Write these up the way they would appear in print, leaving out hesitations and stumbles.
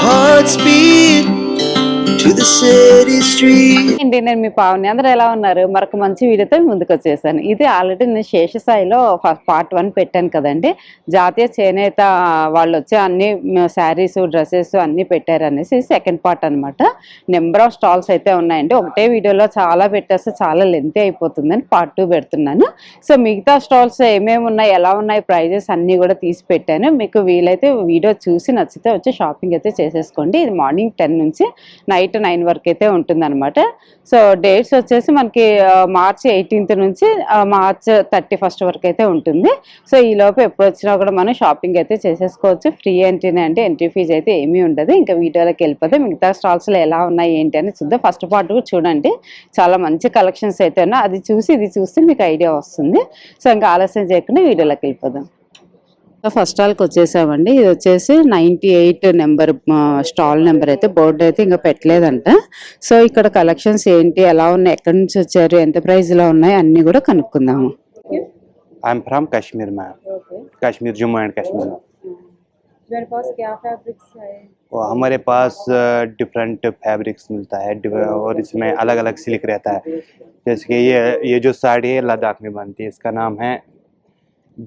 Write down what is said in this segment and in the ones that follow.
hearts beat to the city street. ఏంటి నేను మీ పావని, అందరూ ఎలా ఉన్నారు? మరొక మంచి వీడియోతో ముందుకు వచ్చేసాను. ఇది ఆల్రెడీ నేను శేషసాయిలో పార్ట్ 1 పెట్టాను కదండి. జాతీయ చేనేత వాళ్ళు వచ్చి అన్ని శారీస్ డ్రెస్సెస్ అన్ని పెట్టారనేసి సెకండ్ పార్ట్ అనమాట. నెంబర్ ఆఫ్ స్టాల్స్ అయితే ఉన్నాయండి. ఒకటే వీడియోలో చాలా పెట్టేస్తే చాలా లెంతీ అయిపోతుందని పార్ట్ 2 పెడుతున్నాను. సో మిగతా స్టాల్స్ ఏమేమి ఉన్నాయి, ఎలా ఉన్నాయి, ప్రైజెస్ అన్నీ కూడా తీసి పెట్టాను. మీకు వీలైతే వీడియో చూసి నచ్చితే వచ్చి షాపింగ్ అయితే చేసేసుకోండి. ఇది మార్నింగ్ 10 నుంచి నైట్ 9 వరకు అయితే ఉంటుందన్నమాట. సో డేట్స్ వచ్చేసి మనకి మార్చ్ 18th నుంచి మార్చ్ 31st వరకు అయితే ఉంటుంది. సో ఈ లోపు ఎప్పుడు వచ్చినా కూడా మనం షాపింగ్ అయితే చేసేసుకోవచ్చు. ఫ్రీ ఎంట్రీనే అంటే ఎంట్రీ ఫీజు అయితే ఏమీ ఉండదు. ఇంకా వీడియోలోకి వెళ్ళిపోతే మిగతా స్టాల్స్లో ఎలా ఉన్నాయి ఏంటి అని చూద్దాం. ఫస్ట్ పార్ట్ కూడా చూడండి, చాలా మంచి కలెక్షన్స్ అయితే ఉన్నాయి. అది చూసి ఇది చూస్తే మీకు ఐడియా వస్తుంది. సో ఇంకా ఆలస్యం చేయకుండా వీడియోలోకి వెళ్ళిపోదాం. ఫస్ట్ స్టాల్కి వచ్చేసామండి. ఇది వచ్చేసి 98 నెంబర్ స్టాల్ నెంబర్ అయితే, బోర్డు అయితే ఇంకా పెట్టలేదంట. సో ఇక్కడ కలెక్షన్స్ ఏంటి, ఎలా ఉన్నాయి, ఎక్కడి నుంచి వచ్చారు, ఎంత ప్రైస్ లో ఉన్నాయి అన్ని కూడా కనుక్కుందాము. I'm from Kashmir, ma'am. Okay. Kashmir Jammu and Kashmir में। मेरे पास क्या फैब्रिक्स है? हमारे पास डिफरेंट फैब्रिक्स मिलता है और इसमें अलग अलग सिल्क रहता है। जैसे कि ये जो साड़ी है लद्दाख में बनती है, इसका नाम है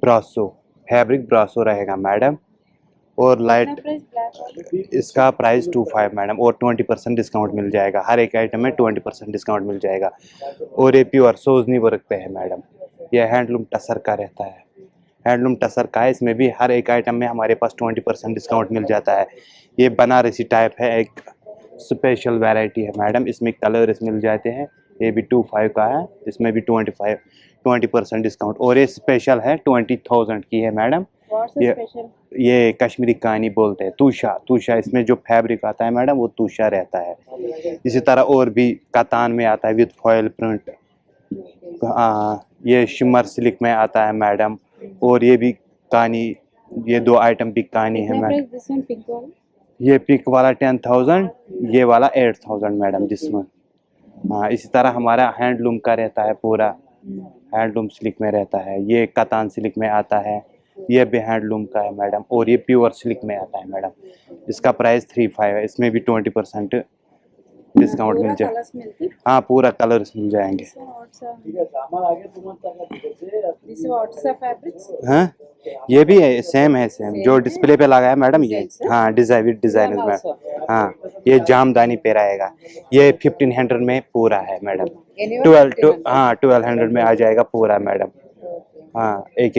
ब्रासो, फैब्रिक ब्रासो रहेगा मैडम। और लाइट इसका प्राइस 25 मैडम, और 20% डिस्काउंट मिल जाएगा। हर एक आइटम में 20% डिस्काउंट मिल जाएगा। और ये प्योर सोजनी वर्क पे है मैडम। यह हैंडलूम टसर का रहता है, हैंडलूम टसर का है। इसमें भी हर एक आइटम में हमारे पास 20% डिस्काउंट मिल जाता है। ये बनारसी टाइप है, एक स्पेशल वैरायटी है मैडम। इसमें कलर्स मिल जाते हैं। ये भी 25 का है, इसमें भी 20% डिस्काउंट। और ये स्पेशल है 20,000 की है मैडम। ये कश्मीरी कहानी बोलते हैं, तूशा इसमें जो फैब्रिक आता है मैडम वो तूशा रहता है। इसी तरह और भी कतान में आता है विद फॉयल प्रिंट। ये शिमर सिल्क में आता है मैडम। और ये भी कहानी, ये 2 आइटम भी कहानी है मैडम। ये पिक वाला 10,000, ये वाला 8,000 मैडम जिसमें। हाँ, इसी तरह हमारा हैंडलूम का रहता है, पूरा हैंडलूम सिल्क में रहता है। ये कतान सिल्क में आता है, ये भी हैंडलूम का है मैडम। और ये प्योर सिल्क में आता है मैडम। इसका प्राइस 35 है। इसमें भी 20% डिस्काउंट मिल जाए। हाँ, पूरा कलर्स मिल जाएंगे। हाँ, ये भी है, सेम है, सेम जो डिस्प्ले पे लगा है मैडम ये। हाँ, डिजाइन में। हाँ, ये जामदानी पे रहेगा। ये 1500 में पूरा है मैडम। 1200 में आ जाएगा पूरा मैडम। हाँ, एक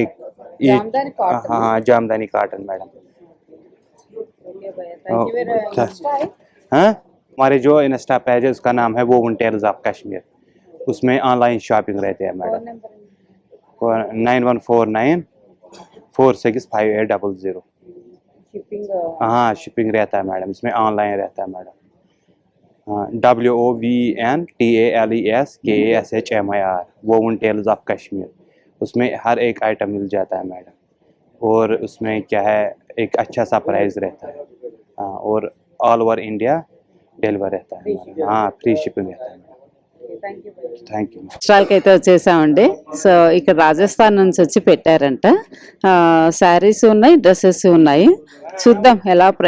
हाँ जामदानी कॉटन मैडम। हाँ, हमारे जो इंस्टा पेज है उसका नाम है वोवन टेल्स ऑफ कश्मीर। उसमें ऑनलाइन शॉपिंग रहते हैं मैडम। 9149465800। हाँ, शिपिंग रहता है मैडम, इसमें ऑनलाइन रहता है मैडम। हाँ, WOVNTALESKASHMIR, woven tales of Kashmir. उसमें हर एक आइटम मिल जाता है मैडम। और उसमें क्या है, एक अच्छा सा प्राइस रहता है। हाँ, और ऑल ओवर इंडिया डिलीवर रहता है। हाँ, फ्री शिपिंग रहता है। Thank you. స్టాల్కి అయితే వచ్చేసామండి. సో ఇక్కడ రాజస్థాన్ నుంచి వచ్చి పెట్టారంట. శారీస్ ఉన్నాయి, డ్రెస్సెస్ ఉన్నాయి. చూద్దాం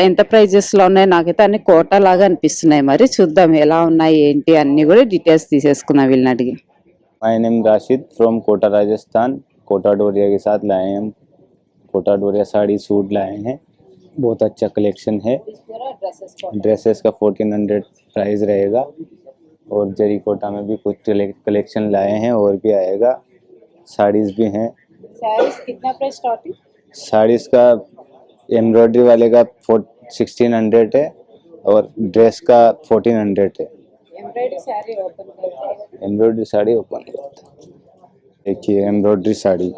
ఎంత ప్రైజెస్లో ఉన్నాయి. నాకైతే అన్ని కోటా లాగా అనిపిస్తున్నాయి. మరి చూద్దాం ఎలా ఉన్నాయి ఏంటి అన్ని కూడా డీటెయిల్స్ తీసేసుకుందాం వీళ్ళని అడిగి. My name Rashid from Kota Rajasthan. Kota Doria के साथ लाए हैं हम। कोटा डोरिया साड़ी सूट लाए हैं, बहुत अच्छा कलेक्शन है। ड्रेसेस का 1400 प्राइस रहेगा। और जरी कोटा में भी कुछ कलेक्शन लाए हैं और भी आएगा। साड़ीज़ भी हैं। कितना प्राइस स्टार्टिंग? साड़ीज़ का एम्ब्रॉयडरी वाले का 1600 है और ड्रेस का 1400 है। एम्ब्रॉयडरी साड़ी ओपन करते हैं। देखिए एम्ब्रॉयडरी साड़ी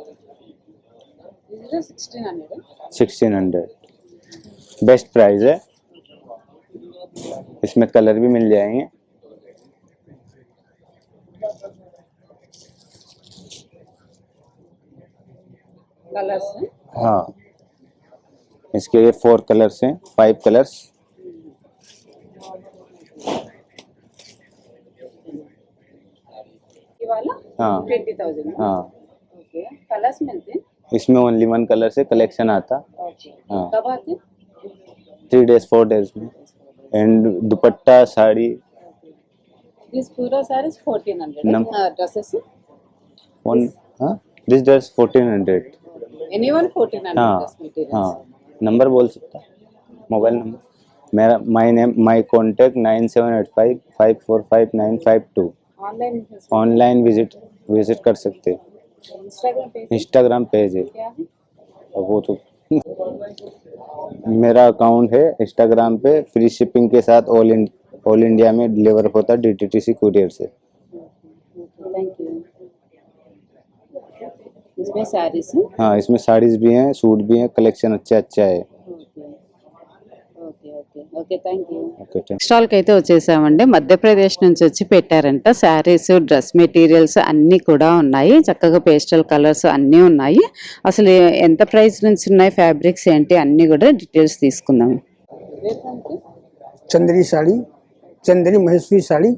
1600 बेस्ट प्राइस है। इसमें कलर भी मिल जाएंगे। कलर्स? हाँ, इसके ये 4 कलर्स हैं, 5 कलर्स। वाला? हाँ 20,000। हाँ, ओके, कलर्स मिलते हैं इसमें ओनली 1 कलर से कलेक्शन आता। ओके, हाँ, कब आते हैं? 3 days 4 days में। एंड दुपट्टा साड़ी దిస్ పూరా సారీస్ 1400 Num- డ్రెస్సెస్ वन हाँ दिस ड्रेस 1400 ఎనీవన్ 1400 हाँ డ్రెస్ మెటీరియల్స్ हाँ नंबर बोल सकता मोबाइल नंबर मेरा माई कॉन्टैक्ट 9785545952 ఆన్లైన్ ऑनलाइन विजिट कर सकते ఇన్స్టాగ్రామ్ పేజ్ इंस्टाग्राम पेज है क्या है और वो तो मेरा अकाउंट है इंस्टाग्राम पे फ्री शिपिंग के साथ ऑल इंडिया में डिलीवर होता है DTTC कुरियर से थैंक यू इसमें सारीस हाँ इसमें साड़ीज भी हैं सूट भी हैं कलेक्शन अच्छा है okay okay okay thank you okay thank స్టాల్కి అయితే వచ్చేసామండి. మధ్యప్రదేశ్ నుంచి వచ్చి పెట్టారంట. శారీస్ డ్రెస్ మెటీరియల్స్ అన్నీ కూడా ఉన్నాయి. చక్కగా పేస్టల్ కలర్స్ అన్నీ ఉన్నాయి. అసలు ఎంత ప్రైస్ నుంచి ఉన్నాయి, ఫ్యాబ్రిక్స్ ఏంటి అన్నీ కూడా డీటెయిల్స్ తీసుకుందాం. Chanderi sari, Chanderi Maheshwari sari,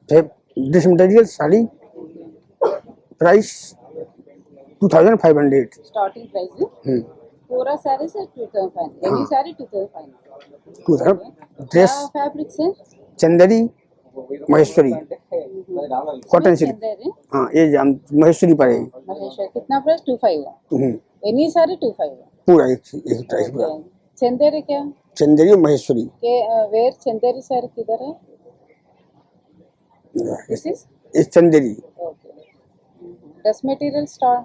dress material sari, price 2500। Starting price पूरा सारीस 2500 एनी सारी 2500 dress fabrics Chanderi Maheshwari cotton silk, हाँ ये महेश्वरी पर है। महेश्वर कितना प्राइस 25 हम्म, एनी सारी 25 पूरा एक प्राइस पूरा। चंदेरी क्या चंदेरी महेश्वरी के वेयर चंदेरी सारी किधर है दिस इज ये Chanderi okay dress material star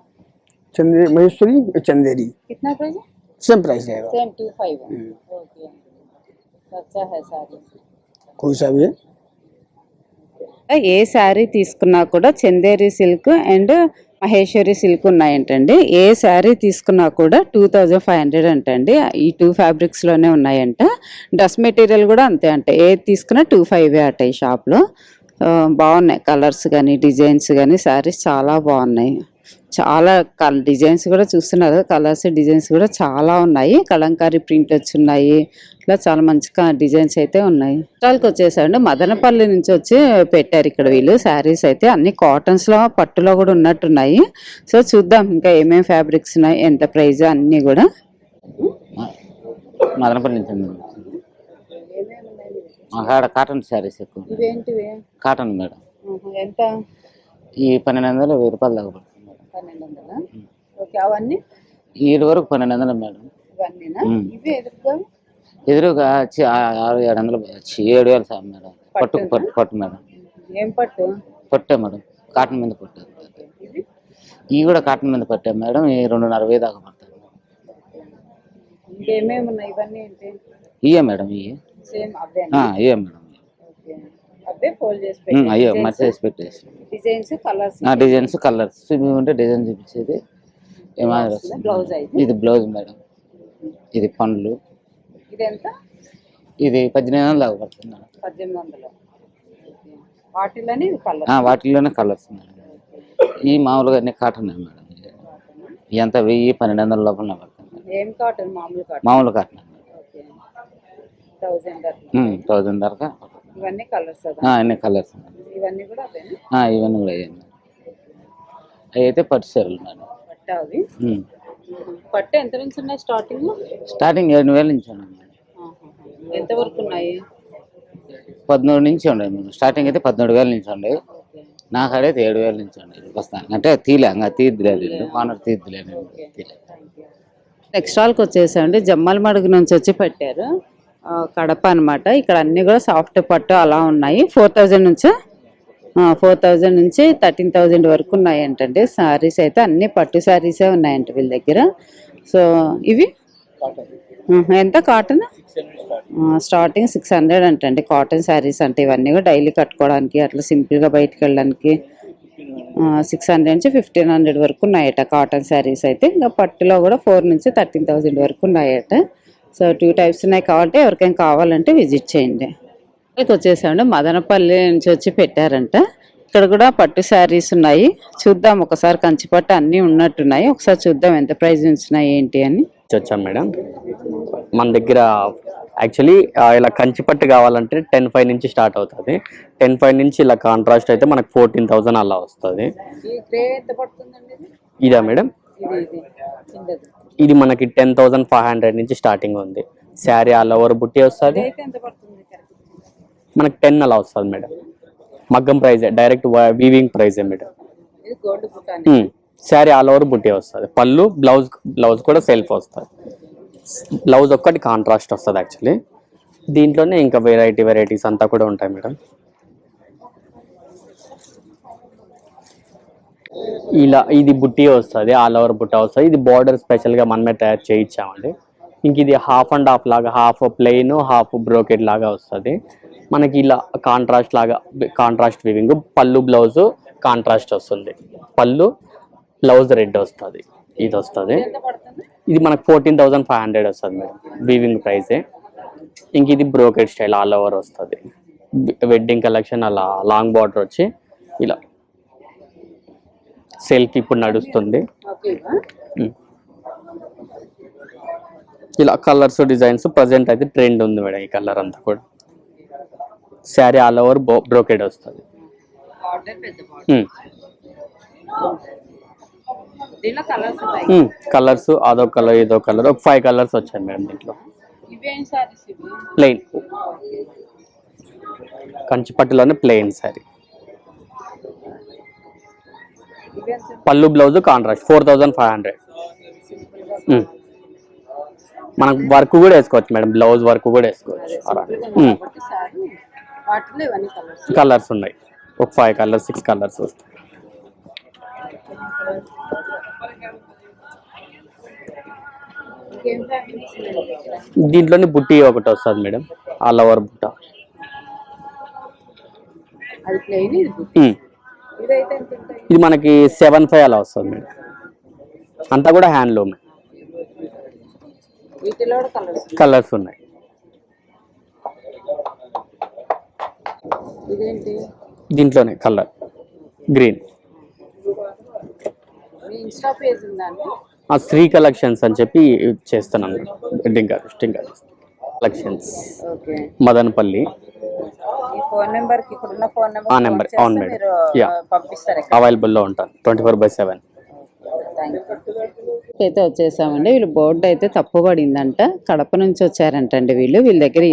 Chanderi Maheshwari ये चंदेरी कितना प्राइस है सेम प्राइस रहेगा। सेम 25 ओके अच्छा है सारी कोई सा भी है ఏ శారీ తీసుకున్నా కూడా Chanderi silk and Maheshwari silk ఉన్నాయంటండి. ఏ శారీ తీసుకున్నా కూడా 2500 అంటండి. ఈ 2 ఫ్యాబ్రిక్స్లోనే ఉన్నాయంట. డ్రెస్ మెటీరియల్ కూడా అంతే అంట. ఏది తీసుకున్నా 25 అట ఈ షాప్లో. బాగున్నాయి కలర్స్ కానీ డిజైన్స్ కానీ శారీస్ చాలా బాగున్నాయి. చాలా డిజైన్స్ కూడా చూస్తున్నారు. కలర్స్ డిజైన్స్ కూడా చాలా ఉన్నాయి. కలంకారీ ప్రింట్ వచ్చి ఉన్నాయి. ఇట్లా చాలా మంచిగా డిజైన్స్ అయితే ఉన్నాయి. స్టాల్కి వచ్చేసండి మదనపల్లి నుంచి వచ్చి పెట్టారు ఇక్కడ వీళ్ళు శారీస్ అయితే అన్ని కాటన్స్లో పట్టులో కూడా ఉన్నట్టున్నాయి. సో చూద్దాం ఇంకా ఏమేమి ఫ్యాబ్రిక్స్ ఉన్నాయి, ఎంత ప్రైస్ అన్నీ కూడా. మదనపల్లి నుంచి అక్కడ కాటన్ శారీస్ ఎక్కువ ఇవేంటివి కాటన్ మేడం ఎంత ఈ 1200 1000 రూపాయలు దాకా పడుతుంది మేడం 1200 ఓకే అవన్నీ ఈడు వరకు 1200 మేడం ఇవన్నీనా ఇవి ఎదురుగా 600-700 7000 సార్ మేడం పట్టు మేడం ఏం పట్టు పట్టే మేడం కాటన్ మీద పట్టు ఇవి కూడా కాటన్ మీద పట్టే మేడం ఈ 2500 దాకా పడుతుంది ఇంకేమేమి ఉన్నాయి ఇవన్నీ ఏంటి ఇవే మేడం ఇవే సేమ్ అవే ఇవే మేడం ఓకే అవే ఫోల్డ్ చేసి అయ్యో మర్చేసి పెట్టేసి డిజైన్స్ కలర్స్ డిజైన్స్ కలర్స్ మేము ఉంటే డిజైన్ చూపించేది బ్లౌజ్ అయితే ఇది బ్లౌజ్ మేడం ఇది పండ్లు ఇది ఎంత ఇది 1800 దాకా పడుతుంది మేడం 1800 వాటిలోనే కలర్ వాటిలోనే కలర్స్ మేడం ఈ మామూలుగా అన్ని కాటన్ మేడం ఎంత 1000-1200 లోపల పడుతుంది ఏం కాటన్ మామూలు కాటన్ 1000 దాకా ఇవన్నీ కలర్స్ అన్ని కలర్స్ ఇవన్నీ కూడా అవేనా ఇవన్నీ కూడా అవి అయితే పట్టు చీరలు మేడం పట్టు అవి పట్టు ఎంత నుంచి ఉన్నాయి స్టార్టింగ్ స్టార్టింగ్ 7000 నుంచి ఉన్నాయి మేడం ఎంత వరకు ఉన్నాయి 13 నుంచి ఉన్నాయి మేడం స్టార్టింగ్ అయితే 13000 నుంచి ఉన్నాయి నాకు అడైతే 7000 నుంచి ఉన్నాయి వస్తాను అంటే తీద్దులేదు ఓనర్ తీద్దులేదు నెక్స్ట్ స్టాల్కి వచ్చేసండి జమ్మల మడుగు నుంచి వచ్చి పెట్టారు కడప అనమాట. ఇక్కడ అన్ని కూడా సాఫ్ట్ పట్టు అలా ఉన్నాయి. 4000 నుంచి 13,000 వరకు ఉన్నాయంటండి శారీస్ అయితే. అన్ని పట్టు శారీసే ఉన్నాయంట వీళ్ళ దగ్గర. సో ఇవి ఎంత కాటన్ స్టార్టింగ్ 600 అంటండి కాటన్ శారీస్ అంటే. ఇవన్నీ కూడా డైలీ కట్టుకోవడానికి అట్లా సింపుల్గా బయటకు వెళ్ళడానికి 600 నుంచి 1500 వరకు ఉన్నాయట కాటన్ శారీస్ అయితే. ఇంకా పట్టులో కూడా 4 నుంచి 13,000 వరకు ఉన్నాయట. సో 2 టైప్స్ ఉన్నాయి కాబట్టి ఎవరికైనా కావాలంటే విజిట్ చేయండి. ఇక్కడికి వచ్చేసామండి మదనపల్లి నుంచి వచ్చి పెట్టారంట. ఇక్కడ కూడా పట్టు శారీస్ ఉన్నాయి. చూద్దాం ఒకసారి కంచిపట్టు అన్నీ ఉన్నట్టున్నాయి. ఒకసారి చూద్దాం ఎంత ప్రైస్ ఉంటున్నాయి ఏంటి అని. వచ్చాం మేడం మన దగ్గర యాక్చువల్లీ ఇలా కంచిపట్టు కావాలంటే 10,500 నుంచి స్టార్ట్ అవుతుంది. 10,500 నుంచి ఇలా కాంట్రాస్ట్ అయితే మనకు 14,000 అలా వస్తుంది. ఇదా మేడం ఇది మనకి 10,500 నుంచి స్టార్టింగ్ ఉంది. శారీ ఆల్ ఓవర్ బుట్టి వస్తుంది. మనకి 10 అలా వస్తుంది మేడం. మగ్గం ప్రైజే, డైరెక్ట్ వీవింగ్ ప్రైజే మేడం. శారీ ఆల్ ఓవర్ బుట్టి వస్తుంది. పళ్ళు బ్లౌజ్ కూడా సెల్ఫ్ వస్తుంది. బ్లౌజ్ ఒక్కటి కాంట్రాస్ట్ వస్తుంది యాక్చువల్లీ. దీంట్లోనే ఇంకా వెరైటీస్ అంతా కూడా ఉంటాయి మేడం. ఇలా ఇది బుట్టి వస్తుంది, ఆల్ ఓవర్ బుట్ట వస్తుంది. ఇది బార్డర్ స్పెషల్గా మనమే తయారు చేయించామండి. ఇంక ఇది హాఫ్ అండ్ హాఫ్ లాగా, హాఫ్ ప్లెయిన్ హాఫ్ బ్రోకెట్ లాగా వస్తుంది మనకి. ఇలా కాంట్రాస్ట్ వీవింగ్, పళ్ళు బ్లౌజ్ కాంట్రాస్ట్ వస్తుంది. పళ్ళు బ్లౌజ్ రెడ్ వస్తుంది. ఇది వస్తుంది. ఇది మనకు 14,500 వస్తుంది మేడం, వీవింగ్ ప్రైజే. ఇంక ఇది బ్రోకెట్ స్టైల్ ఆల్ ఓవర్ వస్తుంది. వెడ్డింగ్ కలెక్షన్ అలా లాంగ్ బార్డర్ వచ్చి ఇలా సెల్ఫ్ ఇప్పుడు నడుస్తుంది. ఇలా కలర్స్ డిజైన్స్ ప్రజెంట్ అయితే ట్రెండ్ ఉంది మేడం. ఈ కలర్ అంతా కూడా శారీ ఆల్ ఓవర్ బ్రోకెడ్ వస్తుంది. కలర్స్ అదో కలర్ ఇదో కలర్, ఒక 5 కలర్స్ వచ్చాయి మేడం దీంట్లో. ప్లెయిన్ కంచిపట్టులోనే ప్లెయిన్ శారీ. పళ్ళు బ్లౌజ్ కాంట్రాస్ట్ 4,500. మనకు వర్క్ కూడా వేసుకోవచ్చు మేడం, బ్లౌజ్ వర్క్ కూడా వేసుకోవచ్చు. కలర్స్ ఉన్నాయి, ఒక 5 కలర్స్ 6 కలర్స్ వస్తాయి. దీంట్లోనే బుట్టి ఒకటి వస్తుంది మేడం, ఆల్ ఓవర్ బుట్ట. ఇది మనకి 7,500 అలా వస్తుంది మేడం. అంతా కూడా హ్యాండ్లూమ్. కలర్స్ ఉన్నాయి. దీంట్లోనే కలర్ గ్రీన్. శ్రీ కలెక్షన్స్ అని చెప్పి చేస్తున్నాను. Wedding collections Madanapalle. నెంబర్ అవును మేడం, అవైలబుల్లో ఉంటాను 24/7. అయితే వచ్చేసామండి. వీళ్ళు బోర్డు అయితే తప్పు పడిందంట, కడప నుంచి వచ్చారంటండి వీళ్ళు. వీళ్ళ దగ్గర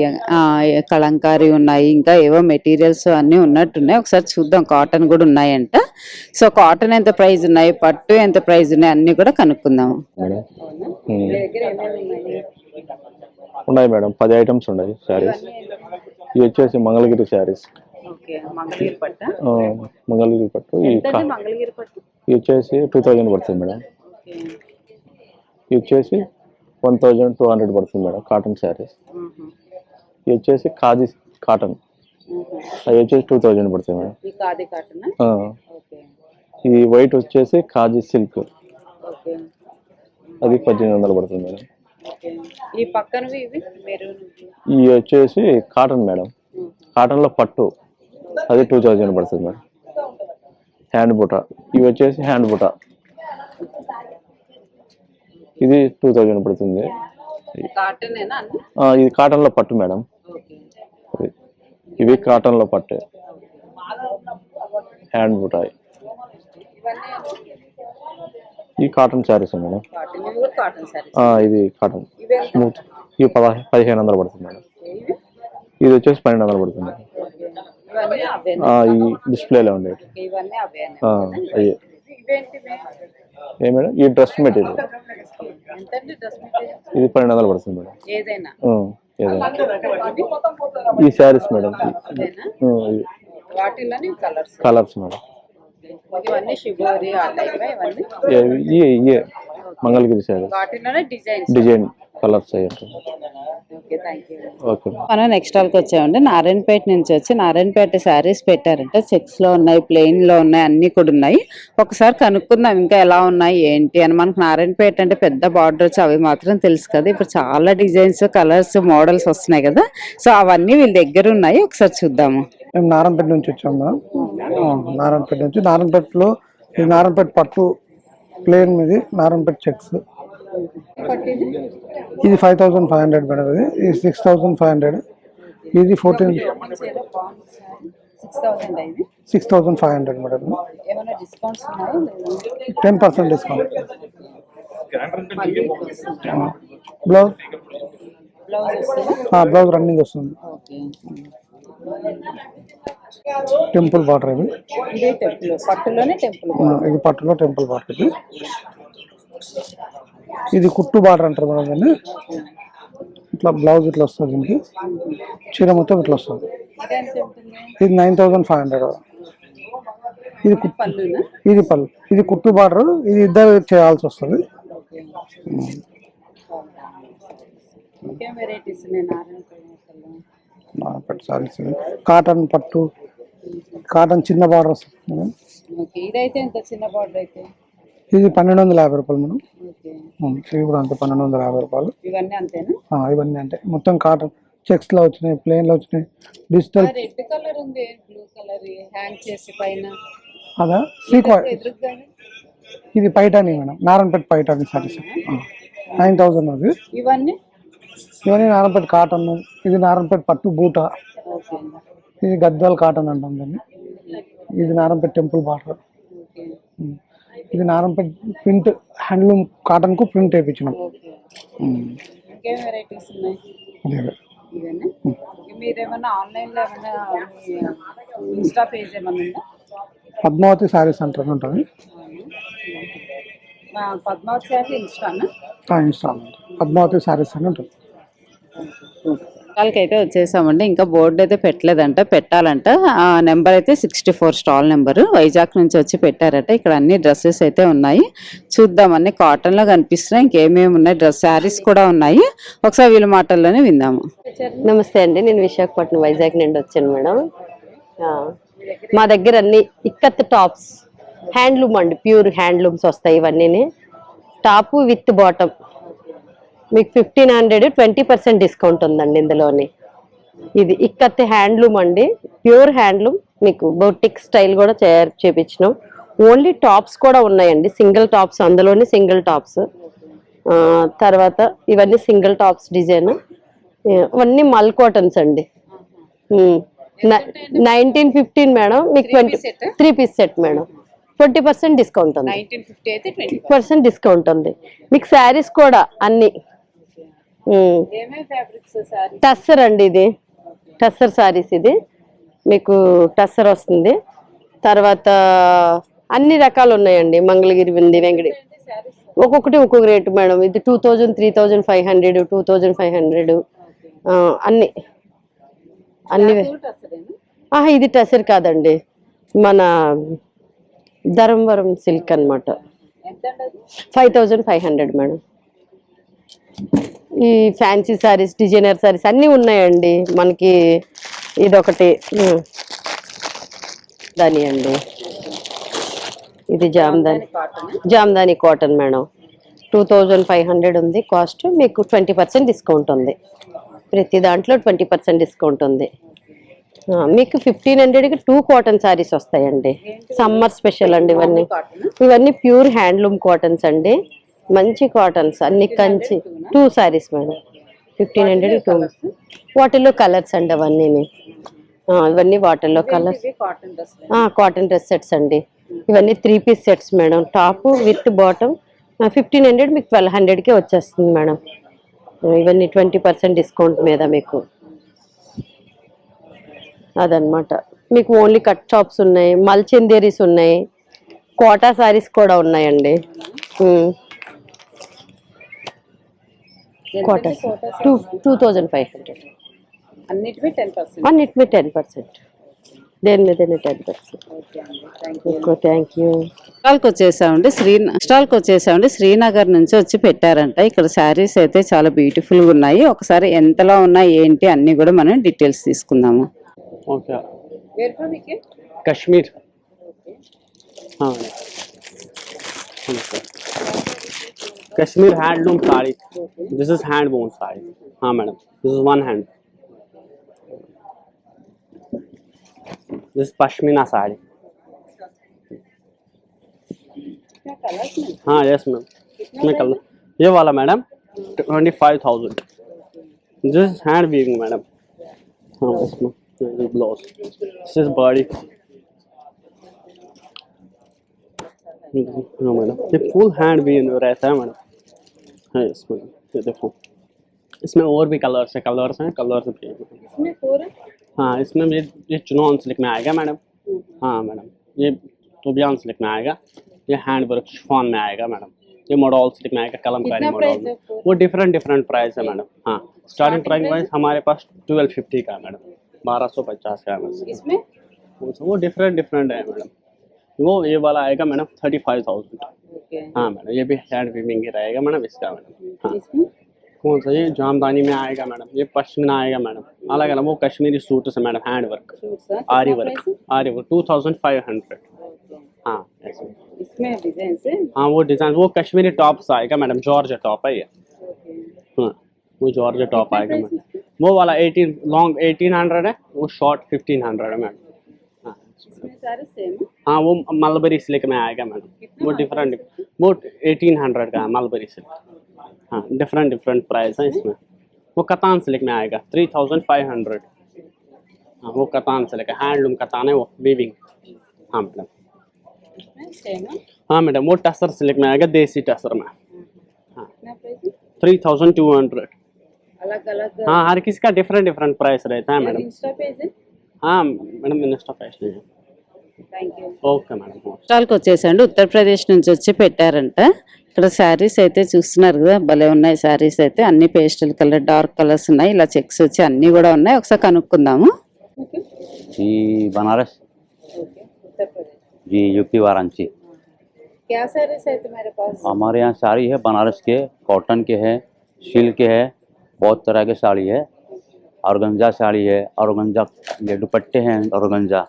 కలంకారీ ఉన్నాయి, ఇంకా ఏవో మెటీరియల్స్ అన్నీ ఉన్నట్టున్నాయి. ఒకసారి చూద్దాం. కాటన్ కూడా ఉన్నాయంట. సో కాటన్ ఎంత ప్రైస్ ఉన్నాయి, పట్టు ఎంత ప్రైస్ ఉన్నాయి అన్ని కూడా కనుక్కుందాము. ఉన్నాయి మేడం, 10 ఐటమ్స్ ఉన్నాయి శారీస్. ఇవి వచ్చేసి మంగళగిరి శారీస్. మంగళగిరి పట్టు. ఇది వచ్చేసి 2,000 పడుతుంది మేడం. ఇది వచ్చేసి 1,200 పడుతుంది మేడం కాటన్ శారీస్. ఇది వచ్చేసి ఖాదీ కాటన్, అది వచ్చేసి 2,000 పడుతుంది మేడం. ఇది వైట్ వచ్చేసి ఖాదీ సిల్క్, అది 1,800 పడుతుంది మేడం. ఇవి వచ్చేసి కాటన్ మేడం, కాటన్ లో పట్టు, అది 2,000 పడుతుంది మేడం. హ్యాండ్ బుట్ట, ఇవి వచ్చేసి హ్యాండ్ బుట్ట, ఇది 2,000 పడుతుంది. ఇది కాటన్ లో పట్టు మేడం. ఇవి కాటన్ లో పట్టు హ్యాండ్ బుట్ట. ఈ కాటన్ శారీస్ మేడం. ఇది కాటన్ స్మూత్, ఇవి 1,500 పడుతుంది మేడం. ఇది వచ్చేసి 1,200 పడుతుంది మేడం. ఈ డిస్ప్లేలో ఉండేవి అయ్యే. ఏ మేడం, ఈ డ్రెస్ మెటీరియల్ ఇది 1,200 పడుతుంది మేడం. ఏదైనా ఈ saris madam, colours madam. Mangalagiri saris design colours అయ్యాయి. మనం నెక్స్ట్ స్టాల్కి వచ్చామండి. నారాయణపేట నుంచి వచ్చి నారాయణపేట శారీస్ పెట్టారంటే చెక్స్ లో ఉన్నాయి, ప్లెయిన్ లో ఉన్నాయి, అన్ని కూడా ఉన్నాయి. ఒకసారి కనుక్కుందాం ఇంకా ఎలా ఉన్నాయి ఏంటి అని. మనకు నారాయణపేట అంటే పెద్ద బార్డర్స్ అవి మాత్రం తెలుసు కదా. ఇప్పుడు చాలా డిజైన్స్, కలర్స్, మోడల్స్ వస్తున్నాయి కదా. సో అవన్నీ వీళ్ళ దగ్గర ఉన్నాయి, ఒకసారి చూద్దాము. మేము నారాయణపేట నుంచి వచ్చాము. నారాయణపేట నుంచి, నారాయణపేటలో నారాయణపేట పట్టు ప్లేన్ మీద నారాయణపేట చెక్స్. ఇది 5,500 మేడం. ఇది 6,500. ఇది 6,500 మేడం. 10% డిస్కౌంట్. బ్లౌజ్ బ్లౌజ్ వస్తుందా? బ్లౌజ్ రన్నింగ్ వస్తుంది. ఓకే. టెంపుల్ బార్డర్ ఇది. ఇదే టెంపుల్ పట్టులోనే టెంపుల్. ఇది పట్టులో టెంపుల్ బార్డర్ ఇది. ఇది కుట్టు బార్డర్ అంటారు మనం దాన్ని. ఇట్లా బ్లౌజ్ ఇట్లా వస్తుంది దీనికి. చీర మొత్తం ఇట్లా వస్తుంది. ఇది 9500. ఇది పళ్ళునా? ఇది పళ్ళు. ఇది కుట్టు బార్డర్. ఇది ఇద్దరు చేయాల్సి వస్తుంది. ఇంకేం వెరైటీస్ ఉన్నాయి నారాయణపేట సారీస్. కాటన్ పట్టు, కాటన్ చిన్న బార్డర్ వస్తుంది. ఓకే. ఇదైతే ఎంత చిన్న బార్డర్ అయితే? ఇది 1250 రూపాయలు మేడం. ఓకే. ఇవి కూడా అంతే 1250 రూపాయలు. ఇవన్నీ అంతేనా? ఇవన్నీ అంటే మొత్తం కాటన్ చెక్స్ లో వచ్చినాయి, ప్లేన్ లో వచ్చినాయి, డిజిటల్. రెడ్ కలర్ ఉంది, బ్లూ కలర్ హ్యాంగ్ చేసి పైన అదా ఎదురుగా. ఇది పైటాని మేడం, నారాయణపేట పైటాని సారీస్. 9000 అది. ఇవన్నీ నారాయణపేట కాటన్. ఇది నారాయణపేట పట్టు బూట. ఓకే. ఇది గద్వాల్ కాటన్ అంటాం దాన్ని. ఇది నారాయణపేట టెంపుల్ బార్డర్. ఓకే. ఇది నారాయణపేట ప్రింట్ హ్యాండ్లూమ్ కాటన్ కు ప్రింట్ వేయించినాం. ఇంకేం వెరైటీస్ ఉన్నాయి? ఇవేనా? మీరేమన్నా ఆన్లైన్ లో ఏమన్నా ఇన్స్టా పేజ్ ఏమన్నా ఉందా? పద్మావతి సారీస్ అంటారు ఉంటుంది. పద్మావతి సారీ ఇన్స్టానా? ఇన్స్టా పద్మావతి సారీస్ అని ఉంటుంది. స్టాల్కి అయితే వచ్చేసామండి. ఇంకా బోర్డు అయితే పెట్టలేదంట, పెట్టాలంట. నెంబర్ అయితే 64 స్టాల్ నెంబరు. వైజాగ్ నుంచి వచ్చి పెట్టారట. ఇక్కడ అన్ని డ్రెస్సెస్ అయితే ఉన్నాయి, చూద్దాం. అన్ని కాటన్లో కనిపిస్తున్నాయి. ఇంకేమేమి ఉన్నాయి, శారీస్ కూడా ఉన్నాయి. ఒకసారి వీళ్ళ మాటల్లోనే విందాము. నమస్తే అండి, నేను విశాఖపట్నం వైజాగ్ నుండి వచ్చాను మేడం. మా దగ్గర అన్ని ఇక్కత్ టాప్స్, హ్యాండ్లూమ్ అండి, ప్యూర్ హ్యాండ్లూమ్స్ వస్తాయి. ఇవన్నీ టాపు విత్ బాటమ్. మీకు 1500 20% డిస్కౌంట్ ఉందండి ఇందులోని. ఇది ఇక్కత్ హ్యాండ్లూమ్ అండి, ప్యూర్ హ్యాండ్లూమ్. మీకు బౌటిక్ స్టైల్ కూడా చేపించినాం. ఓన్లీ టాప్స్ కూడా ఉన్నాయండి, సింగిల్ టాప్స్. అందులోని సింగిల్ టాప్స్. తర్వాత ఇవన్నీ సింగిల్ టాప్స్ డిజైన్. ఇవన్నీ మల్ కాటన్స్ అండి. 1915 మేడం. మీకు 3 పీస్ సెట్ మేడం. 20% డిస్కౌంట్ ఉంది. 20% డిస్కౌంట్ ఉంది. మీకు శారీస్ కూడా అన్ని టస్సర్ అండి. ఇది టస్సర్ శారీస్. ఇది మీకు టస్సర్ వస్తుంది. తర్వాత అన్ని రకాలు ఉన్నాయండి. మంగళగిరి ఉంది, వెంకటి, ఒక్కొక్కటి ఒక్కొక్క రేటు మేడం. ఇది 2000, 3500, 2500 అన్ని. ఇది టస్సర్ కాదండి, మన ధర్మవరం సిల్క్ అన్నమాట. 5500 మేడం. ఈ ఫ్యాన్సీ సారీస్, డిజైనర్ సారీస్ అన్నీ ఉన్నాయండి మనకి. ఇదొకటి దాని అండి. ఇది జామ్దాని కాటన్ మేడం. 2500 ఉంది కాస్ట్. మీకు 20% డిస్కౌంట్ ఉంది. ప్రతి దాంట్లో 20% డిస్కౌంట్ ఉంది. మీకు 1500కి 2 కాటన్ సారీస్ వస్తాయండి. సమ్మర్ స్పెషల్ అండి ఇవన్నీ. ఇవన్నీ ప్యూర్ హ్యాండ్లూమ్ కాటన్స్ అండి, మంచి కాటన్స్ అన్ని. కంచి 2 సారీస్ మేడం. 1500 2. వాటిల్లో కలర్స్ అండి అవన్నీ. ఇవన్నీ వాటిల్లో కలర్స్. కాటన్ డ్రెస్ సెట్స్ అండి. ఇవన్నీ 3 piece sets madam. Top with bottom. 1500 మీకు 1200కే వచ్చేస్తుంది మేడం. ఇవన్నీ 20% డిస్కౌంట్ మీద మీకు. అదనమాట. మీకు ఓన్లీ కట్ టాప్స్ ఉన్నాయి, మల్చందేరీస్ ఉన్నాయి, కోటా సారీస్ కూడా ఉన్నాయండి. కోటా 2500. అన్నిటివి 10%. దేని మీదనే 10%. Thank you. స్టాల్కి వచ్చేసామండి. శ్రీనగర్ నుంచి వచ్చి పెట్టారంట. ఇక్కడ శారీస్ అయితే చాలా బ్యూటిఫుల్ గా ఉన్నాయి. ఒకసారి ఎంతలో ఉన్నాయి ఏంటి అన్ని కూడా మనం డీటెయిల్స్ తీసుకుందాము. कश्मीर. हाँ Kashmir handloom sari. This is hand वोन साड़ी. हाँ madam, this is 1 hand. This pashmina sari. हाँ यस मैम. इसमें कलर ये वाला madam 25,000. This is hand weaving madam. हाँ इसमें ब्लाउज. This is body. हाँ मैडम, ये फुल हैंड भी रहता है मैडम. हाँ यस मैडम. ये देखो इसमें और भी कलर्स हैं, कलर्स भी हैं। इसमें 4 हाँ, इसमें ये चुनौन सिल्क में आएगा मैडम। हाँ मैडम, ये टोबियान सिल्क में आएगा, ये हैंड वर्क शिफॉन में आएगा मैडम, ये मॉडल सिल्क में आएगा, कलमकारी कितना मॉडल प्राइस में। है आपको? वो डिफरेंट प्राइस है मैडम। हाँ, स्टार्टिंग प्राइस वाइज हमारे पास 1250 का है मैडम, 1250 का है मैडम। इसमें वो डिफरेंट है मैडम। वो ये वाला आएगा मैडम 35,000। ओके। हाँ मैडम, ये भी हैंड वीविंग ही रहेगा मैडम इसका मैडम। हाँ, इसमें कौन सा? ये जामदानी में आएगा मैडम, ये पश्मीना आएगा मैडम, अलग अलग। वो कश्मीरी सूट से मैडम, हैंड वर्क, आरी वर्क 2500। हाँ ऐसे। इसमें डिजाइन से हाँ वो डिजाइन, वो कश्मीरी टॉप्स आएगा मैडम, जॉर्ज टॉप है ये। हाँ, वो जॉर्ज टॉप आएगा मैडम। वो वाला 18 लॉन्ग 1800 है, वो शॉर्ट 1500 है मैडम। हाँ इसमें सारे सेम है। हाँ, वो मलबरी सिल्क में आएगा मैडम, वो डिफरेंट, वो 1800 का है मलबरी सिल्क। हाँ, डिफरेंट प्राइस है इसमें। वो कतान सिल्क में आएगा 3500। हाँ, वो कतान सिल्क है, हैंडलूम कतान है वो, वीविंग। हाँ मैडम। इसमें सेम है। हाँ मैडम, वो टसर सिल्क में आएगा, देसी टसर में। हाँ, कितना प्राइस है? 3200। अलग अलग हाँ, हर किसी का डिफरेंट प्राइस रहता है मैडम। इंस्टा पेज है। हाँ मैडम, इन्स्टा फैशन है। Thank you. Okay madam. రాష్ట్రాలకు వచ్చేసండి, ఉత్తరప్రదేశ్ నుంచి వచ్చి పెట్టారంట. ఇక్కడ శారీస్ అయితే చూస్తున్నారు కదా, భలే ఉన్నాయి శారీస్ అయితే. అన్ని పేస్టల్ కలర్, డార్క్ కలర్స్ ఉన్నాయి. ఇలా చెక్స్ వచ్చి అన్ని కూడా ఉన్నాయి. ఒకసారి కనుక్కుందాము. जी बनारस, उत्तर प्रदेश. जी यूपी वाराणसी। क्या सारीस है तुम्हारे पास? हमारे यहाँ साड़ी है बनारस के, कॉटन के है, सिल्क के है, बहुत तरह के साड़ी है। ऑर्गेन्जा साड़ी है, ऑर्गेन्जा ये दुपट्टे हैं, ऑर्गेन्जा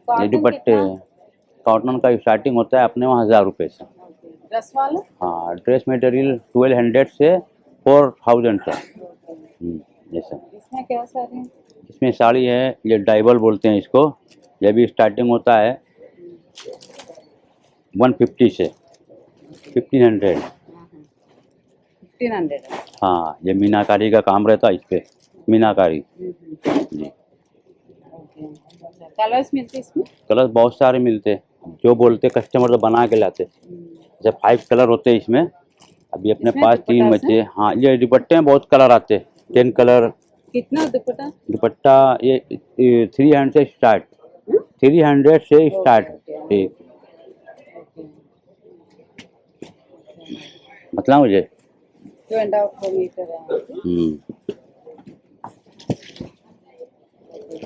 ये दुपट्टे हैं। कॉटन का स्टार्टिंग होता है अपने वहाँ 1000 रुपये से। ड्रेस वाला? हाँ, ड्रेस मटेरियल 1200 से 4000 तक। जैसा इसमें क्या साड़ी है? इसमें साड़ी है, ये डाइबल बोलते हैं इसको। ये भी स्टार्टिंग होता है 150 से 1500। 1500. हाँ, ये मीनाकारी का काम रहता है इस पे, मीनाकारी जी। कलर्स मिलते इसमें? कलर बहुत सारे मिलते, जो बोलते कस्टमर तो बना के लाते। जैसे 5 कलर होते हैं इसमें, अभी अपने इसमें पास 3 दुपट्टा बचे। हाँ, ये दुपट्टे में बहुत कलर आते, 10 कलर। कितना दुपट्टा? दुपट्टा ये 300 से स्टार्ट, 300 से स्टार्ट। ठीक, मतलब मुझे 2.5 मीटर है.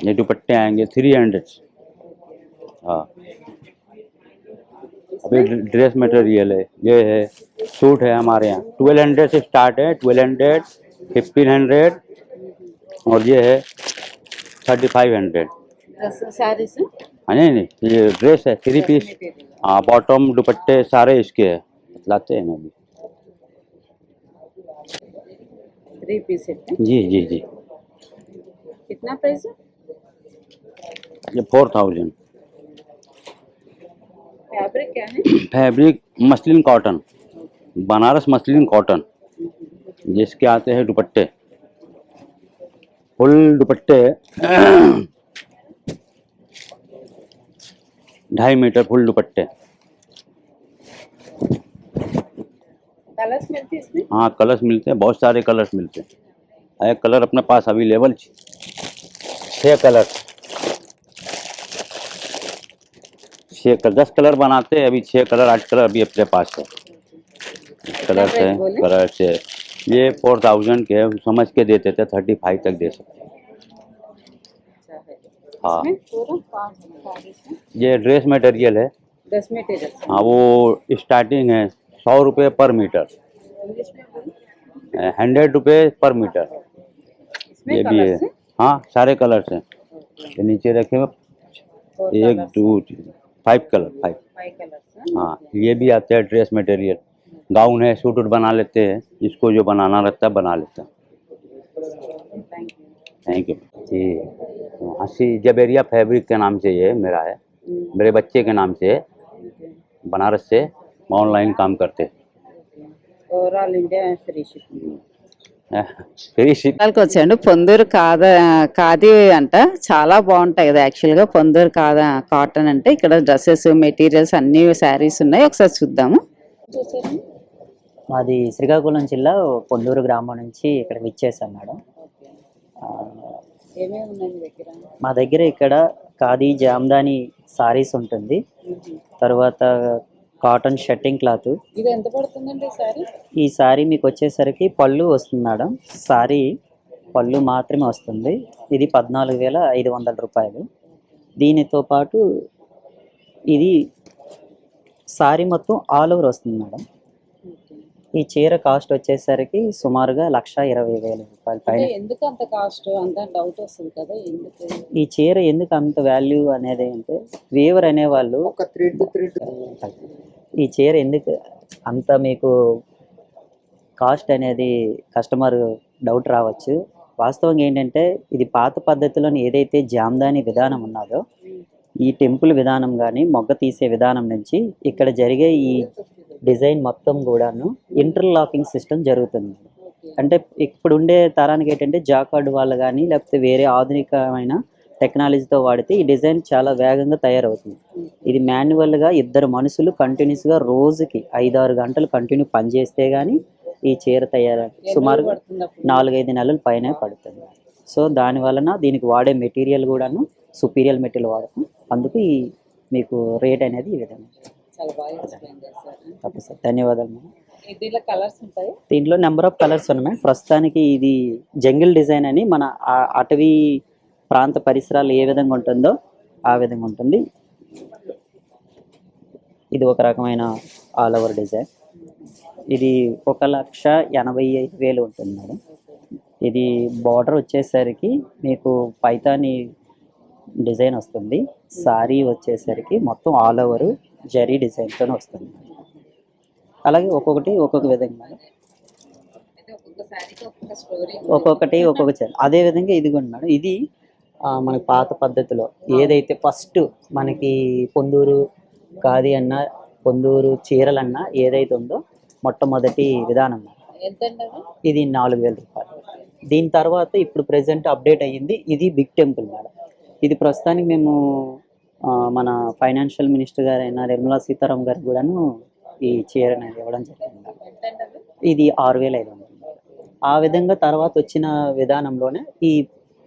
ये दुपट्टे आएंगे 300। हाँ, अभी ड्रेस मटेरियल है, ये है सूट है हमारे यहाँ 1200 से स्टार्ट है, 1200, 1500 और ये है 3500। साड़ी से? हाँ नहीं, ये ड्रेस है 3 पीस। हाँ, बॉटम दुपट्टे सारे इसके है, लाते हैं ना अभी। 3 पीस सेट है. जी जी जी। कितना प्राइस है? ये 4000। फैब्रिक क्या है? Fabric muslin cotton, Banaras muslin cotton, जिसके आते हैं दुपट्टे, फुल दुपट्टे 2.5 मीटर फुल दुपट्टे। कलर्स मिलते इसमें? हाँ, कलर्स मिलते हैं, बहुत सारे कलर्स मिलते हैं। एक कलर अपने पास अवेलेबल 6 कलर, 10 कलर बनाते हैं अभी, 6 कलर 8 कलर अभी अपने पास है। कलर से ये 4000 के है, समझ के देते थे 35 तक दे सकते हैं। हाँ, ये ड्रेस मटेरियल है। Dress material? हाँ, वो स्टार्टिंग है 100 रुपये पर मीटर, 100 रुपये पर मीटर। ये भी है। हाँ, सारे कलर्स हैं। ये नीचे रखे हुए 1 2 5 कलर, 5। हाँ, ये भी आते हैं ड्रेस मटेरियल। गाउन है, सूट वूट बना लेते हैं, जिसको जो बनाना रहता है बना लेता है। थैंक यू जी। हंसी जबेरिया फैब्रिक के नाम से ये मेरा है, मेरे बच्चे के नाम से है। बनारस से ऑनलाइन काम करते हैं। Overall India free shipping. Free ship. వచ్చాయండి, పొందూరు ఖాదీ అంట, చాలా బాగుంటాయి కదా యాక్చువల్గా. పొందూరు కాటన్ అంటే ఇక్కడ డ్రెస్సెస్ మెటీరియల్స్ అన్ని శారీస్ ఉన్నాయి. ఒకసారి చూద్దాము. మాది శ్రీకాకుళం జిల్లా పొందూరు గ్రామం నుంచి ఇక్కడికి విచ్చేసాం మేడం. ఏమేమి ఉన్నాయి మీ దగ్గర? మా దగ్గర ఇక్కడ ఖాదీ జామ్దాని సారీస్ ఉంటుంది, తర్వాత కాటన్ షర్టింగ్ క్లాత్. ఇది ఎంత పడుతుందండి సారీ? ఈ సారీ మీకు వచ్చేసరికి పళ్ళు వస్తుంది మేడం, సారీ పళ్ళు మాత్రమే వస్తుంది. ఇది 14,500 రూపాయలు. దీనితో పాటు ఇది సారీ మొత్తం ఆల్ ఓవర్ వస్తుంది మేడం. ఈ చీర కాస్ట్ వచ్చేసరికి సుమారుగా 1,20,000 రూపాయల పైన. ఎందుకు అంత కాస్ట్? అంత డౌట్ వస్తుంది కదా, ఎందుకు ఈ చీర ఎందుకు అంత వాల్యూ అనేది అంటే, వీవర్ అనేవాళ్ళు ఈ చీర ఎందుకు అంత మీకు కాస్ట్ అనేది కస్టమర్ డౌట్ రావచ్చు. వాస్తవంగా ఏంటంటే, ఇది పాత పద్ధతిలోని ఏదైతే జామ్దాని విధానం ఉన్నదో, ఈ టెంపుల్ విధానం కానీ మొగ్గ తీసే విధానం నుంచి ఇక్కడ జరిగే ఈ డిజైన్ మొత్తం కూడాను ఇంటర్లాకింగ్ సిస్టమ్ జరుగుతుంది. అంటే ఇప్పుడు ఉండే తరానికి ఏంటంటే జాకార్డ్ వాళ్ళు కానీ లేకపోతే వేరే ఆధునికమైన టెక్నాలజీతో వాడితే ఈ డిజైన్ చాలా వేగంగా తయారవుతుంది. ఇది మాన్యువల్గా 2 మనుషులు కంటిన్యూస్గా రోజుకి 5-6 గంటలు కంటిన్యూ పనిచేస్తే కానీ ఈ చీర తయారు సుమారుగా 4-5 నెలల పైన పడుతుంది. సో దాని వలన దీనికి వాడే మెటీరియల్ కూడాను సుపీరియర్ మెటీరియల్ వాడతాం. అందుకు ఈ మీకు రేట్ అనేది ఈ విధంగా. చాలా బాగా ఎక్స్ప్లెయిన్ చేశారు. తప్పదు సార్, ధన్యవాదాలు మేడం. దీంట్లో కలర్స్ ఉంటాయి? దీంట్లో నెంబర్ ఆఫ్ కలర్స్ ఉన్నాయి. ప్రస్తుతానికి ఇది జంగిల్ డిజైన్ అని మన అటవీ ప్రాంత పరిసరాలు ఏ విధంగా ఉంటుందో ఆ విధంగా ఉంటుంది. ఇది ఒక రకమైన ఆల్ ఓవర్ డిజైన్. ఇది 1,85,000 ఉంటుంది మేడం. ఇది బార్డర్ వచ్చేసరికి మీకు పైతాని డిజైన్ వస్తుంది. సారీ వచ్చేసరికి మొత్తం ఆల్ ఓవర్ జరీ డిజైన్తో వస్తుంది. అలాగే ఒక్కొక్కటి ఒక్కొక్క విధంగా మేడం, ఒక్కొక్కటి ఒక్కొక్క చీర. అదేవిధంగా ఇది కూడా మేడం, ఇది మనకి పాత పద్ధతిలో ఏదైతే ఫస్ట్ మనకి పొందూరు ఖాదీ అన్నా పొందూరు చీరలన్నా ఏదైతే ఉందో మొట్టమొదటి విధానం ఇది 4,000 రూపాయలు. దీని తర్వాత ఇప్పుడు ప్రెసెంట్ అప్డేట్ అయ్యింది ఇది బిగ్ టెంపుల్ మేడం. ఇది ప్రస్తుతానికి మేము మన ఫైనాన్షియల్ మినిస్టర్ గారైన నిర్మలా సీతారామన్ గారికి కూడాను ఈ చీర అనేది ఇవ్వడం జరిగింది. ఇది 6,500. ఆ విధంగా తర్వాత వచ్చిన విధానంలోనే ఈ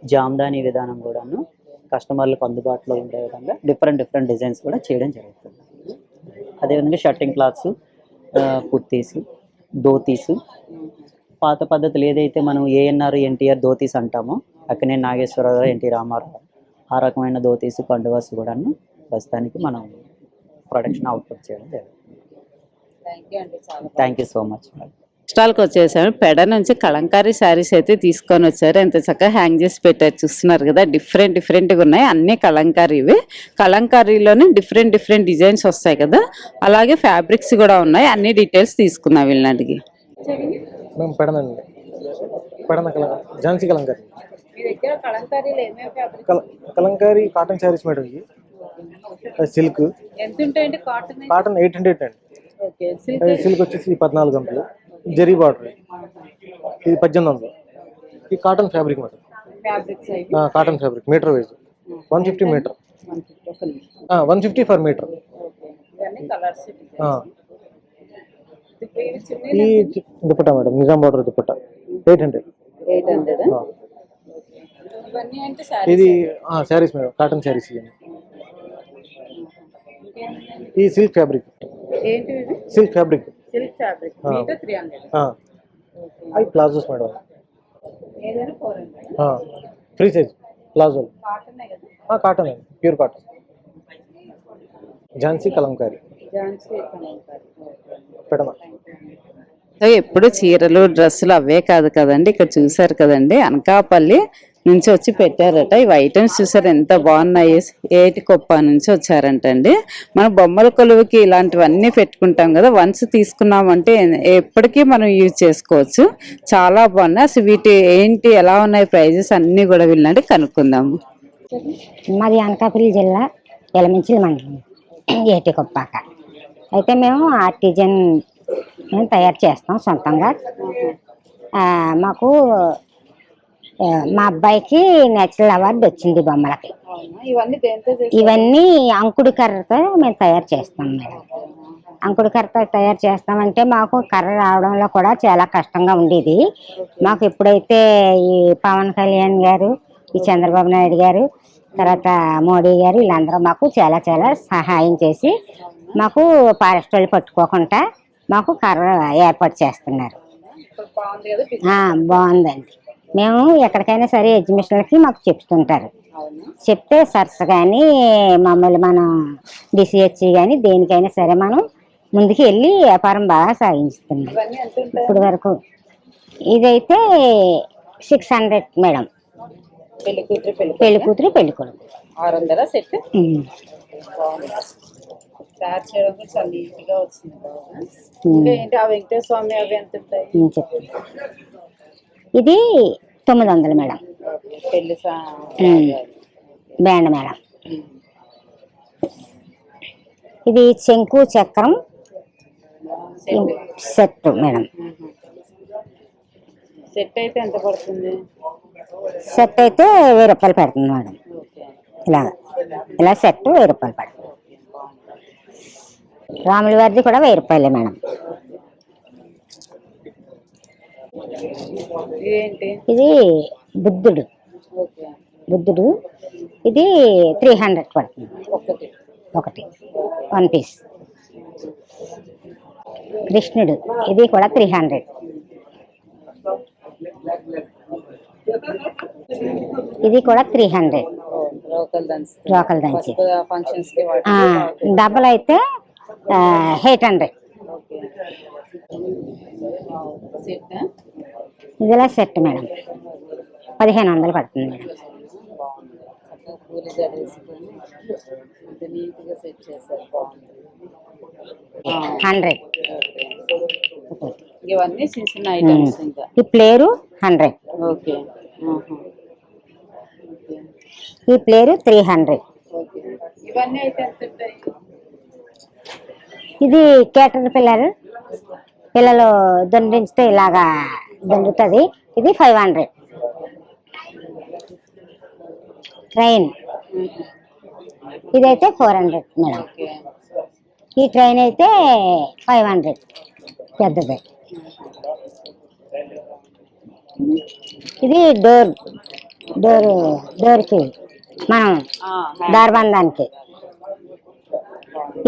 జామ్దాని విధానం కూడాను కస్టమర్లకు అందుబాటులో ఉండే విధంగా డిఫరెంట్ డిజైన్స్ కూడా చేయడం జరుగుతుంది. అదేవిధంగా షర్టింగ్ క్లాత్స్, కుర్తీస్, ధోతీస్, పాత పద్ధతులు ఏదైతే మనం ఏఎన్ఆర్ ఎన్టీఆర్ ధోతీస్ అంటామో అక్కనే నాగేశ్వరరావు ఎన్టీ రామారావు ఆ రకమైన ధోతీస్ కండువాస్ కూడాను ప్రస్తుతానికి మనం ప్రొడక్షన్ అవుట్పుట్ చేయడం జరుగుతుంది. Thank you so much madam. స్టాల్కి వచ్చేసాము. పెడ నుంచి కలంకారీ శారీస్ అయితే తీసుకొని వచ్చారు. ఎంత చక్కగా హ్యాంగ్ చేసి పెట్టారు, చూస్తున్నారు కదా. డిఫరెంట్గా ఉన్నాయి, అన్ని కలంకారీవి. కలంకారీలోనే డిఫరెంట్ డిజైన్స్ వస్తాయి కదా, అలాగే ఫ్యాబ్రిక్స్ కూడా ఉన్నాయి. అన్ని డీటెయిల్స్ తీసుకుందాం వీళ్ళని అడిగి. మేము పెడనండి, ఝాన్సీ కలంకారీ. Kalamkari cotton saris madam. ఇది సిల్క్. ఎంత ఉంటాయండి? కాటన్ 800 అండి. సిల్క్ వచ్చేసి 14 గంటలు. జరీ బార్డర్ ఇది 1800. ఈ cotton fabric madam. Cotton fabric metre wise 150 metre, 150 per metre. ఈ దుపట్టా మేడం, నిజాం బార్డర్ దుపట్టా 800. ఇది శారీస్ మేడం, కాటన్ శారీస్. ఈ సిల్క్ ఫ్యాబ్రిక్, సిల్క్ ఫ్యాబ్రిక్ అవి palazzos madam. Free size palazzo, cotton, pure cotton. Jhansi kalamkari పెడమ. ఎప్పుడు చీరలు డ్రెస్సులు అవే కాదు కదండి, ఇక్కడ చూసారు కదండి అనకాపల్లి నుంచి వచ్చి పెట్టారట. ఇవి ఐటమ్స్ చూసారు ఎంత బాగున్నాయి. ఏటికొప్ప నుంచి వచ్చారంటండి. మన బొమ్మల కొలువుకి ఇలాంటివన్నీ పెట్టుకుంటాం కదా, వన్స్ తీసుకున్నామంటే ఎప్పటికీ మనం యూజ్ చేసుకోవచ్చు. చాలా బాగున్నాయి. అసలు వీటి ఏంటి, ఎలా ఉన్నాయి ప్రైజెస్ అన్ని కూడా వీళ్ళంటే కనుక్కుందాము. మాది అనకాపల్లి జిల్లా ఎలమంచిలి మండలం ఏటికొప్పాక. అయితే మేము ఆర్టిజన్ తయారు చేస్తాం సొంతంగా. మాకు మా అబ్బాయికి నేషనల్ అవార్డు వచ్చింది బొమ్మలకి. ఇవన్నీ అంకుడు కర్రతో మేము తయారు చేస్తాం మేడం. అంకుడు కర్ర తయారు చేస్తామంటే మాకు కర్ర రావడంలో కూడా చాలా కష్టంగా ఉండేది. మాకు ఎప్పుడైతే ఈ పవన్ కళ్యాణ్ గారు, ఈ చంద్రబాబు నాయుడు గారు, తర్వాత మోడీ గారు వీళ్ళందరూ మాకు చాలా చాలా సహాయం చేసి మాకు ఫారెస్ట్ వాళ్ళు పట్టుకోకుండా మాకు కర్ర ఏర్పాటు చేస్తున్నారు. బాగుందండి. మేము ఎక్కడికైనా సరే ఎగ్జిబిషన్లకి మాకు చెప్తుంటారు. చెప్తే సర్స్ కానీ మమ్మల్ని మనం డిసిహెచ్ కానీ దేనికైనా సరే మనం ముందుకు వెళ్ళి వ్యాపారం బాగా సాగించుతున్నాం. ఇప్పుడు వరకు ఇదైతే 600 మేడం. పెళ్లి కూతురు పెళ్లి కొడుకు 600 సెట్. తయారు చేయడం కూడా చాలా నీట్గా వచ్చింది. ఇంకా ఏంటి ఆ వెంకటేశ్వర స్వామి అవి ఎంత ఉంటాయి? ఇది 900 మేడం. పెళ్లి బ్యాండ్ మేడం. ఇది శంకు చక్రం సెట్ మేడం. సెట్ అయితే ఎంత పడుతుంది? సెట్ అయితే 1000 రూపాయలు పడుతుంది మేడం. ఇలా సెట్ 1000 రూపాయలు పడుతుంది. రాముల వారిది కూడా 1000 రూపాయలే మేడం. ఇది బుద్ధుడు. ఇది 300 పడుతుంది ఒకటి 1 పీస్. కృష్ణుడు ఇది కూడా 300. ఇది కూడా 300 లోకల్ దంచి. డబల్ అయితే 800. ఇదిలా సెట్ మేడం 1500 పడుతుంది మేడం. 100. ఇవన్నీ చిన్న ఐటమ్స్. ఇంకా ఈ ప్లేరు 100. ఓకే. ఈ ప్లేరు 300. ఇవన్నీ అయితే ఎంత ఉంటాయి? ఇది కేటర్ పిల్లలు దొండిస్తే ఇలాగా దొండుతుంది. ఇది 500. ట్రైన్ ఇదైతే 400 మేడం. ఈ ట్రైన్ అయితే 500 పెద్దది. ఇది డోర్కి మనం దారబంధానికి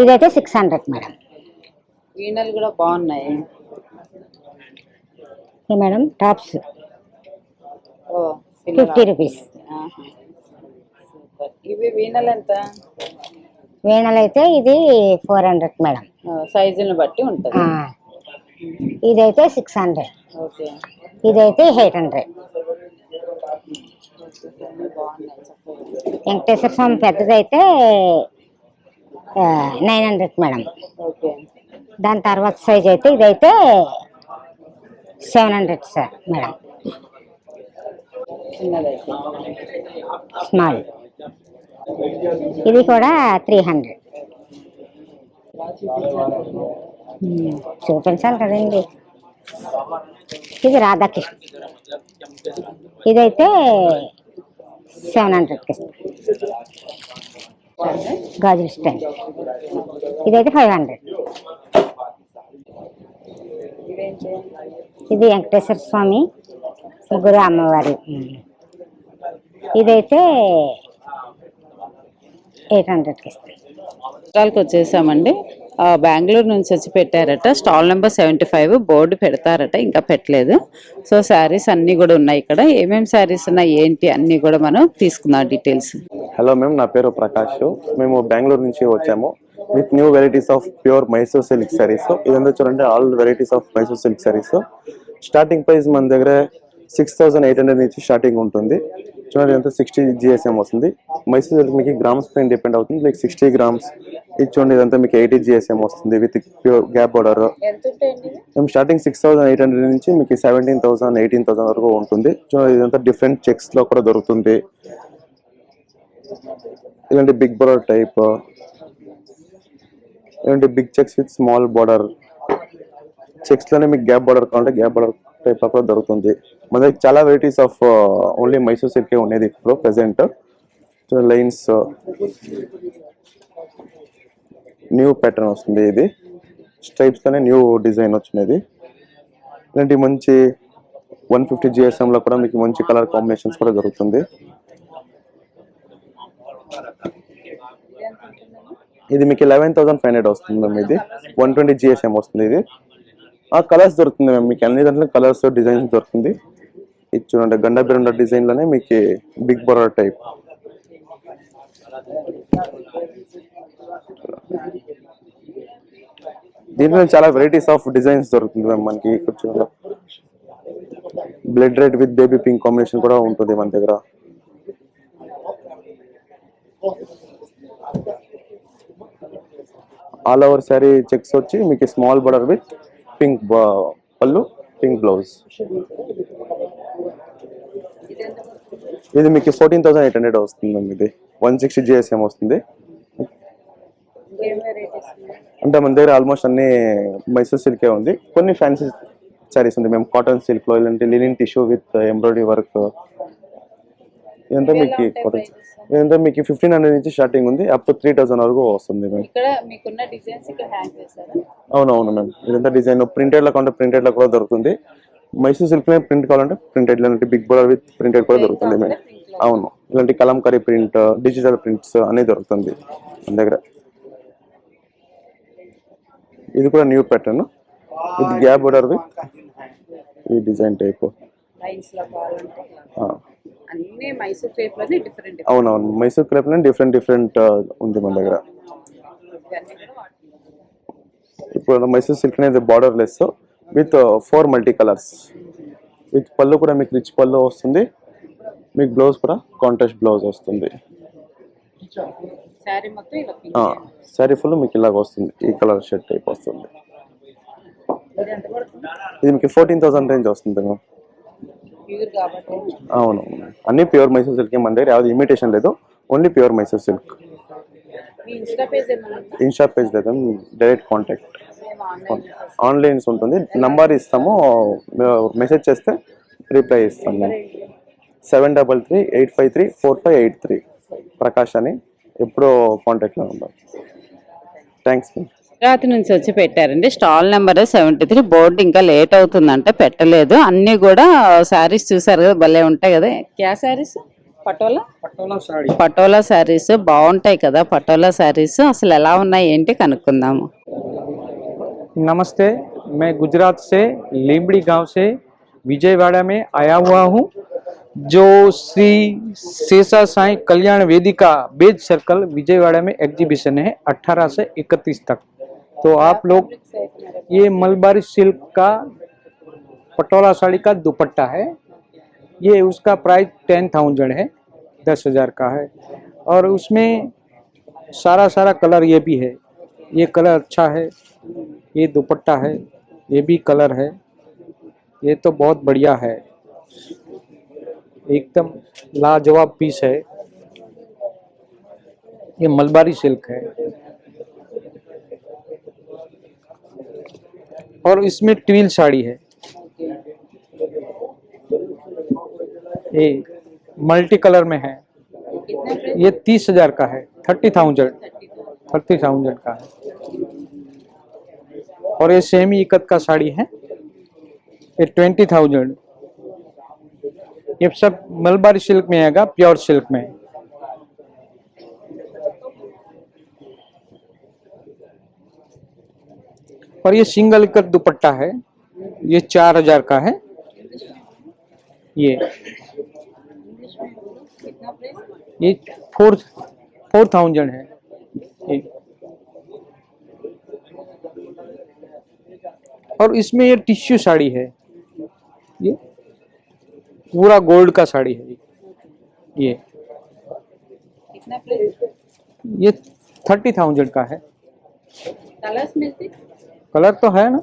ఇదైతే 600 మేడం. వీణలు కూడా బాగున్నాయి మేడం. Tops 50 rupees. ఇవి వీణలు ఎంత? వీణలు అయితే ఇది 400 మేడం. సైజులను బట్టి ఉంటుంది. ఇదైతే 600. ఇదైతే 800. వెంకటేశ్వర స్వామి పెద్దదైతే 900 మేడం. దాని తర్వాత సైజ్ అయితే ఇదైతే 700 సార్ మేడం. స్మాల్ ఇది కూడా 300. చూపించాలి కదండి. ఇది రాధాకృష్ణ ఇదైతే 700కి ఇస్తాం. గాజుల స్టాండ్ ఇదైతే 500. ఇది వెంకటేశ్వర స్వామి ముగ్గురు అమ్మవారు ఇదైతే 800కి ఇస్తాం. స్టాల్కి వచ్చేసామండి. బెంగళూరు నుంచి వచ్చి పెట్టారట. స్టాల్ నెంబర్ 75 బోర్డు పెడతారట, ఇంకా పెట్టలేదు. సో శారీస్ అన్నీ కూడా ఉన్నాయి ఇక్కడ. ఏమేమి శారీస్ ఉన్నాయి ఏంటి అన్నీ కూడా మనం తీసుకుందాం డీటెయిల్స్. హలో మ్యామ్, నా పేరు ప్రకాష్. మేము బెంగళూరు నుంచి వచ్చాము with new varieties of pure Mysore silk saris. ఇదంతా చూడండి, all varieties of Mysore silk saris. Starting price మన దగ్గర 6800 నుంచి స్టార్టింగ్ ఉంటుంది. చూడండి, ఇదంతా 60 GSM వస్తుంది. మైసూర్ సిల్క్ మీకు గ్రామ్స్ పైన డిపెండ్ అవుతుంది. Like 60 grams. ఇది చూడండి, ఇదంతా మీకు 80 GSM వస్తుంది విత్ ప్యూర్ గ్యాప్ బోర్డర్. మేము స్టార్టింగ్ 6800 నుంచి మీకు 17,000 18,000 వరకు ఉంటుంది. చూడండి, ఇదంతా డిఫరెంట్ చెక్స్ లో కూడా దొరుకుతుంది. ఇలాంటి బిగ్ బోర్డర్ టైప్, ఇలాంటి big checks with small border. Checks లోనే మీకు గ్యాప్ బోర్డర్ కావాలంటే గ్యాప్ బోర్డర్ టైప్ కూడా దొరుకుతుంది. మన దగ్గర చాలా వెరైటీస్ ఆఫ్ ఓన్లీ మైసూర్ సిల్కే ఉండేది ఇప్పుడు ప్రెసెంట్. లైన్స్ న్యూ ప్యాటర్న్ వస్తుంది. ఇది స్ట్రైప్స్ అనే న్యూ డిజైన్ వచ్చినది. ఇలాంటి మంచి 150 GSM లో కూడా మీకు మంచి కలర్ కాంబినేషన్స్ కూడా దొరుకుతుంది. ఇది మీకు 11,500 వస్తుంది మ్యామ్. ఇది 120 GSM వస్తుంది. ఇది కలర్స్ దొరుకుతుంది మ్యామ్. మీకు అన్ని దాంట్లో కలర్స్ డిజైన్స్ దొరుకుతుంది. ఇది చూడండి గండా బిరండా డిజైన్ లోనే మీకు బిగ్ బోర్డర్ టైప్. దీంట్లో చాలా వెరైటీస్ ఆఫ్ డిజైన్స్ దొరుకుతుంది మ్యామ్. మనకి ఇక్కడ చూడండి blood red with baby pink combination కూడా ఉంటుంది మన దగ్గర. ఆల్ ఓవర్ శారీ చెక్స్ వచ్చి మీకు స్మాల్ బోర్డర్ విత్ పింక్ పళ్ళు, పింక్ బ్లౌజ్. ఇది మీకు 14,800 వస్తుంది మ్యామ్. ఇది 160 GSM వస్తుంది. అంటే మన దగ్గర ఆల్మోస్ట్ అన్ని మైసూర్ సిల్కే ఉంది. కొన్ని ఫ్యాన్సీ శారీస్ ఉంది మేము కాటన్ సిల్క్ లో, ఇలాంటి linen tissue with embroidery work. ఇదంతా మీకు 1500 నుంచి స్టార్టింగ్ ఉంది, అప్ టు 3000 వరకు వస్తుంది మ్యామ్. అవునవును మ్యామ్. ఇదంతా డిజైన్ ప్రింటెడ్ లో కావాలంటే ప్రింటెడ్ లో కూడా దొరుకుతుంది. మైసూర్ సిల్క్ లో ప్రింట్ కావాలంటే ప్రింటెడ్, ఇలాంటి బిగ్ బోర్డర్ విత్ ప్రింటెడ్ కూడా దొరుకుతుంది మ్యామ్. అవును, ఇలాంటి కలంకారీ ప్రింట్, డిజిటల్ ప్రింట్స్ అన్ని దొరుకుతుంది మన దగ్గర. ఇది కూడా new pattern with gap border with ఈ డిజైన్ టైప్. అవునవును, మైసూర్ క్రేప్ లో డిఫరెంట్ ఉంది మన దగ్గర. ఇప్పుడు మైసూర్ సిల్క్ అనేది border less with 4 multi colours with పళ్ళు కూడా మీకు రిచ్ పళ్ళు వస్తుంది. మీకు బ్లౌజ్ కూడా కాంట్రాస్ట్ బ్లౌజ్ వస్తుంది. శారీ ఫుల్ మీకు ఇలాగ వస్తుంది, ఈ కలర్ షర్ట్ టైప్ వస్తుంది. ఇది మీకు 14,000 రేంజ్ వస్తుంది మ్యామ్. అవును, అన్ని ప్యూర్ మైసూర్ సిల్క్. మన దగ్గర యావది ఇమిటేషన్ లేదు, only pure Mysore silk. Insta page లేదా, డైరెక్ట్ కాంటాక్ట్ ఆన్లైన్స్ ఉంటుంది. నంబర్ ఇస్తాము, మెసేజ్ చేస్తే రిప్లై ఇస్తాము. 7338534583 ప్రకాష్ అని. ఎప్పుడో కాంటాక్ట్లో ఉంటాం. థ్యాంక్స్. గుజరాత్ నుంచి వచ్చి పెట్టారండి. Stall number 73. బోర్డు ఇంకా లేట్ అవుతుందంటే పెట్టలేదు. అన్ని కూడా శారీస్ చూసారు కదా, భలే ఉంటాయి కదా. క్యా శారీస్? పటోలా శారీస్ బాగుంటాయి కదా. పటోలా శారీస్ అసలు ఎలా ఉన్నాయి ఏంటి కనుక్కుందాము. नमस्ते, मैं गुजरात से लीमड़ी गांव से विजयवाड़ा में आया हुआ हूं, जो श्री शेषा साईं कल्याण वेदिका बेज सर्कल विजयवाड़ा में एग्जीबिशन है 18 से 31 तक. तो आप लोग, ये मलबारी सिल्क का पटोला साड़ी का दुपट्टा है. ये उसका प्राइस 10,000 है, 10,000 का है. और उसमें सारा कलर ये भी है. ये कलर अच्छा है, ये दुपट्टा है, ये भी कलर है. ये तो बहुत बढ़िया है, एकदम लाजवाब पीस है. ये मलबारी सिल्क है. और इसमें ट्विल साड़ी है. ये मल्टी कलर में है. ये 30,000 का है, 30,000 का है. और ये सेमी इकत का साड़ी है, ये 20,000. ये सब मलबारी सिल्क में आएगा, प्योर सिल्क में. और ये सिंगल इकत दुपट्टा है, ये 4,000 का है. ये 4,000 है. और इसमें ये टिश्यू साड़ी है, ये पूरा गोल्ड का साड़ी है. ये 30,000 का है. कलर्स मिलते? कलर तो है ना.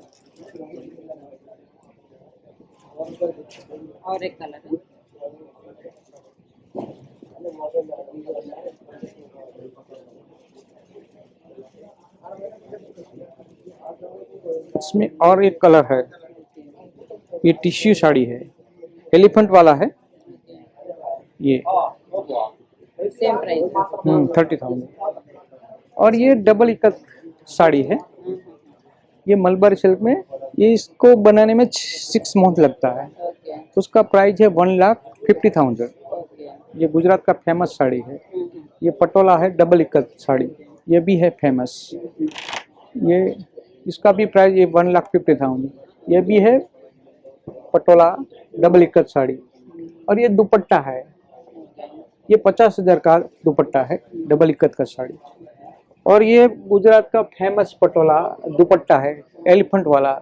और एक कलर है. इसमें और एक कलर है, ये टिश्यू साड़ी है, एलिफेंट वाला है. ये सेम प्राइस 30,000. और ये डबल इकत साड़ी है, ये मलबारी सिल्क में, ये इसको बनाने में 6 मंथ लगता है। उसका प्राइस है 1,50,000। ये गुजरात का फेमस साड़ी है। ये पटोला है डबल इक्कत साड़ी, ये भी है फेमस। ये इसका भी प्राइस ये 1,50,000। ये भी है पटोला डबल इक्कत साड़ी। और ये दुपट्टा है, ये 50,000 का दुपट्टा है डबल इक्कत का साड़ी। और ये गुजरात का फेमस पटोला दुपट्टा है एलिफेंट वाला,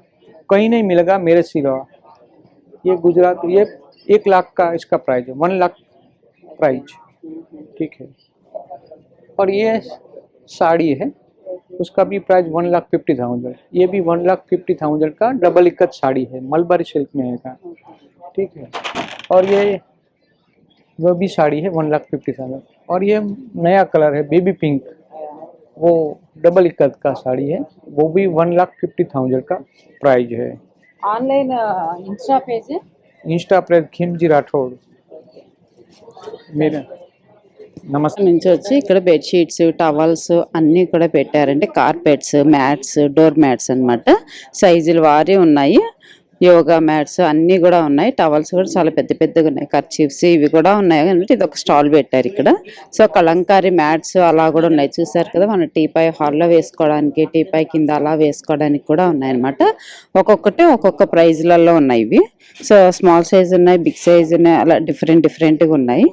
कहीं नहीं मिलेगा मेरे सिवा। ये गुजरात, ये 1 लाख का इसका प्राइस है, 1 लाख प्राइस, ठीक है। और ये साड़ी है, उसका भी प्राइस 1,50,000। ये भी 1,50,000 का डबल इक्कत साड़ी है, मलबारी सिल्क में है का, ठीक है। और ये वो भी साड़ी है 1,50,000। और ये नया कलर है बेबी पिंक, वो डबल इक्कत का साड़ी है, वो भी 1,50,000 का प्राइस है। ఆన్లైన్ ఇన్స్టా పేజ్ इंस्टा पर खिमजी राठौड़ मेरे నమస్తే నుంచి వచ్చి ఇక్కడ బెడ్షీట్స్ టవల్స్ అన్నీ కూడా పెట్టారంటే కార్పెట్స్ మ్యాట్స్ డోర్ మ్యాట్స్ అన్నమాట. సైజులు వారి ఉన్నాయి, యోగా మ్యాట్స్ అన్నీ కూడా ఉన్నాయి. టవల్స్ కూడా చాలా పెద్ద పెద్దగా ఉన్నాయి, కర్చీఫ్స్ ఇవి కూడా ఉన్నాయి. అంటే ఇది ఒక స్టాల్ పెట్టారు ఇక్కడ. సో కలంకారీ మ్యాట్స్ అలా కూడా ఉన్నాయి, చూసారు కదా. మన టీపాయ్ హాల్లో వేసుకోవడానికి, టీపాయ్ కింద అలా వేసుకోవడానికి కూడా ఉన్నాయన్నమాట. ఒక్కొక్కటి ఒక్కొక్క ప్రైజ్లలో ఉన్నాయి ఇవి. సో స్మాల్ సైజ్ ఉన్నాయి, బిగ్ సైజ్ ఉన్నాయి, అలా డిఫరెంట్గా ఉన్నాయి.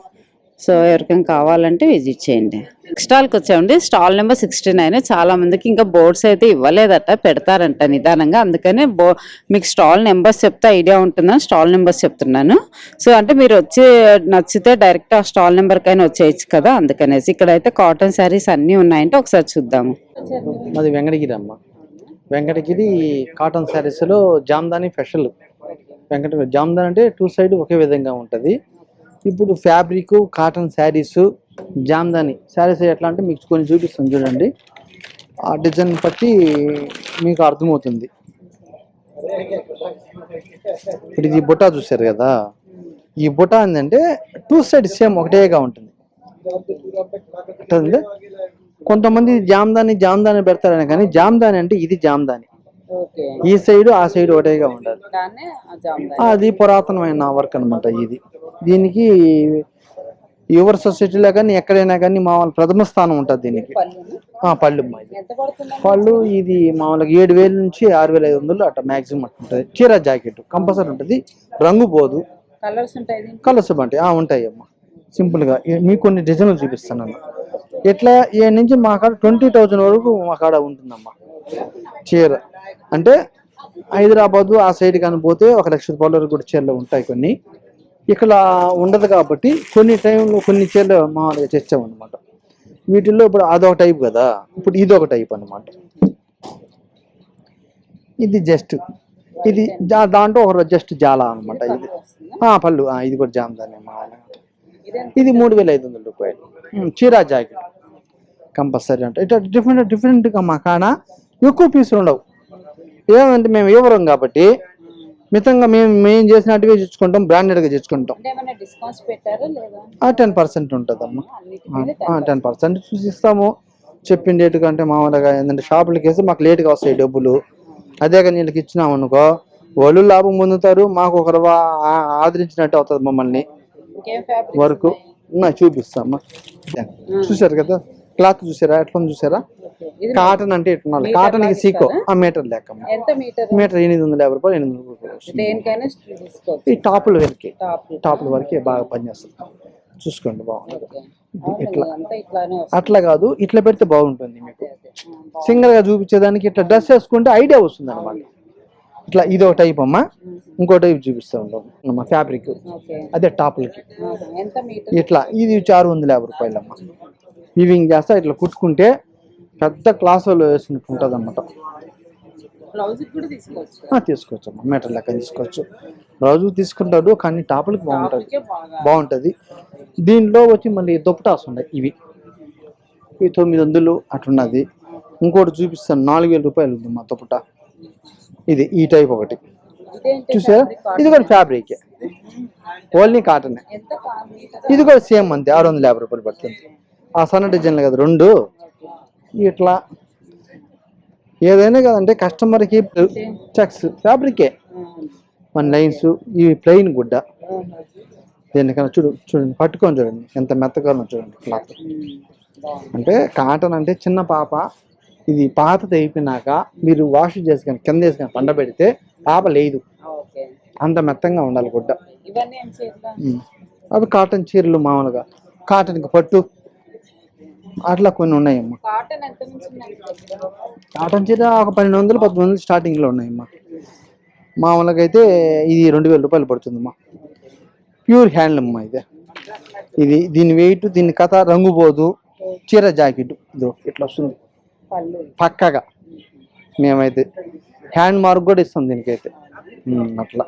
సో ఎవరికైనా కావాలంటే విజిట్ చేయండి. స్టాల్కి వచ్చామండి, స్టాల్ నెంబర్ 69. చాలా మందికి ఇంకా బోర్డ్స్ అయితే ఇవ్వలేదట, పెడతారంట నిదానంగా. అందుకనే మీకు స్టాల్ నెంబర్స్ చెప్తే ఐడియా ఉంటుందని స్టాల్ నెంబర్స్ చెప్తున్నాను. సో అంటే మీరు వచ్చి నచ్చితే డైరెక్ట్ ఆ స్టాల్ నెంబర్కైనా వచ్చేయచ్చు కదా, అందుకనేసి. ఇక్కడైతే కాటన్ శారీస్ అన్నీ ఉన్నాయంటే ఒకసారి చూద్దాము. మాది వెంకటగిరి అమ్మ. వెంకటగిరి కాటన్ శారీస్లో జామ్దాని స్పెషల్. వెంకటగిరి జామ్దాని అంటే 2 సైడ్ ఒకే విధంగా ఉంటుంది. ఇప్పుడు ఫ్యాబ్రిక్ కాటన్ శారీస్ జామ్దాని శారీస్ ఎట్లా అంటే మీకు కొన్ని చూపిస్తాను చూడండి. ఆ డిజైన్ బట్టి మీకు అర్థమవుతుంది. ఇప్పుడు ఇది బుటా చూసారు కదా, ఈ బుటా ఏంటంటే 2 సైడ్ సేమ్ ఒకటేగా ఉంటుంది. అంటే కొంతమంది జామ్దాని పెడతారని, కానీ జామ్దాని అంటే ఇది జామ్దాని, ఈ సైడ్ ఆ సైడ్ ఒకటేగా ఉండాలి. అది పురాతనమైన వర్క్ అనమాట. ఇది దీనికి యువర్ సొసైటీలో కానీ ఎక్కడైనా కానీ మామూలు ప్రథమ స్థానం ఉంటుంది దీనికి. పళ్ళు ఇది మామూలుగా 7,000 నుంచి 6,500 అట్లా మ్యాక్సిమం అట్లా ఉంటుంది. చీర జాకెట్ కంపల్సరీ ఉంటుంది, రంగు పోదు. కలర్స్ ఉంటాయి అమ్మా. సింపుల్ గా మీకు కొన్ని డిజైన్లు చూపిస్తున్నాను. ఎట్లా ఏ నుంచి మా కాడ 20,000 వరకు మా కాడ ఉంటుందమ్మా చీర. అంటే హైదరాబాద్ ఆ సైడ్ కానీ పోతే 1,00,000 రూపాయల వరకు కూడా చీరలు ఉంటాయి. కొన్ని ఇక్కడ ఉండదు కాబట్టి కొన్ని టైంలో కొన్ని చీరలు మామూలుగా తెచ్చామన్నమాట. వీటిల్లో ఇప్పుడు అదొక టైప్ కదా, ఇప్పుడు ఇదొక టైప్ అన్నమాట. ఇది జస్ట్ ఇది దాంట్లో ఒక జస్ట్ జాలా అనమాట. ఇది పళ్ళు, ఇది కూడా జామ్దాని. ఇది 3,500 రూపాయలు. చీరా జాకెట్ కంపల్సరీ అంటే ఇట్లా డిఫరెంట్గా మా కాడ ఎక్కువ పీసులు ఉండవు. ఏమంటే మేము వివరం కాబట్టి మితంగా మేము చేసినట్టుగా తెచ్చుకుంటాం, బ్రాండెడ్గా తెచ్చుకుంటాం. 10% ఉంటుందమ్మా. 10% చూసిస్తాము. చెప్పిన డేట్ కంటే మామూలుగా ఏంటంటే షాపులకి వేసి మాకు లేట్గా వస్తాయి డబ్బులు. అదే కానీ వీళ్ళకి ఇచ్చినాం అనుకో, వాళ్ళు లాభం పొందుతారు, మాకు ఒకరు ఆదరించినట్టు అవుతుంది మమ్మల్ని. వరకు చూపిస్తామా. చూసారు కదా క్లాత్, చూసారా ఎట్లా చూసారా. కాటన్ అంటే ఎట్లా, కాటన్ కి సీకో మీటర్ లెక్క. మీటర్ 850 రూపాయలు, 800 రూపాయలు. ఈ టాపుల వరకు బాగా పనిచేస్తుంది. చూసుకోండి, బాగుంటుంది. ఇట్లా అట్లా కాదు, ఇట్లా పెడితే బాగుంటుంది. మీకు సింగిల్ గా చూపించేదానికి ఇట్లా డ్రెస్ వేసుకుంటే ఐడియా వస్తుంది అనమాట. ఇట్లా ఇది ఒక టైప్ అమ్మా. ఇంకో టైప్ చూపిస్తూ ఉంటాం ఫ్యాబ్రిక్, అదే టాపులకి. ఇట్లా ఇది 650 రూపాయలు అమ్మా. వీవింగ్ చేస్తా ఇట్లా కుట్టుకుంటే పెద్ద క్లాస్ వాళ్ళు వేసుకుంటూ ఉంటుంది అన్నమాట. తీసుకోవచ్చు అమ్మా, మీటర్ లెక్క తీసుకోవచ్చు. బ్లౌజ్ తీసుకుంటాడు, కానీ టాపులకి బాగుంటుంది. దీనిలో వచ్చి మళ్ళీ దుపటాస్ ఉన్నాయి. ఇవి 900 అట్లున్నది. ఇంకోటి చూపిస్తాను, 4,000 రూపాయలు ఉంది మా దుపటా. ఇది ఈ టైప్ ఒకటి చూసారా. ఇది కూడా ఫ్యాబ్రిక్, ఓన్లీ కాటన్. ఇది కూడా సేమ్ అంతే, 650 రూపాయలు పడుతుంది. ఆ సన్న డిజైన్లు కదా రెండు. ఇట్లా ఏదైనా కదంటే కస్టమర్కి చెక్స్ ఫ్యాబ్రికే మన లైన్స్ ఇవి ప్లెయిన్ గుడ్డ దేనికన్నా చూడండి పట్టుకొని చూడండి ఎంత మెత్తగా చూడండి క్లాత్. అంటే కాటన్ అంటే చిన్న పాప ఇది పాతది అయిపోయినాక మీరు వాష్ చేసుకొని కింద వేసుకొని పండబెడితే పాప లేదు, అంత మెత్తంగా ఉండాలి గుడ్డ. అవి కాటన్ చీరలు మామూలుగా కాటన్కి పట్టు అట్లా కొన్ని ఉన్నాయమ్మా. కాటన్ చీర ఒక 1200-1300 స్టార్టింగ్లో ఉన్నాయమ్మా. మామూలుగా అయితే ఇది 2000 రూపాయలు పడుతుందమ్మా. ప్యూర్ హ్యాండ్లూమ్ అమ్మా ఇది దీని వెయిట్ దీని కథ రంగు పోదు. చీర జాకెట్ ఇదో ఇట్లా వస్తుంది పక్కగా. మేమైతే హ్యాండ్ మార్క్ కూడా ఇస్తాం దీనికైతే. అట్లా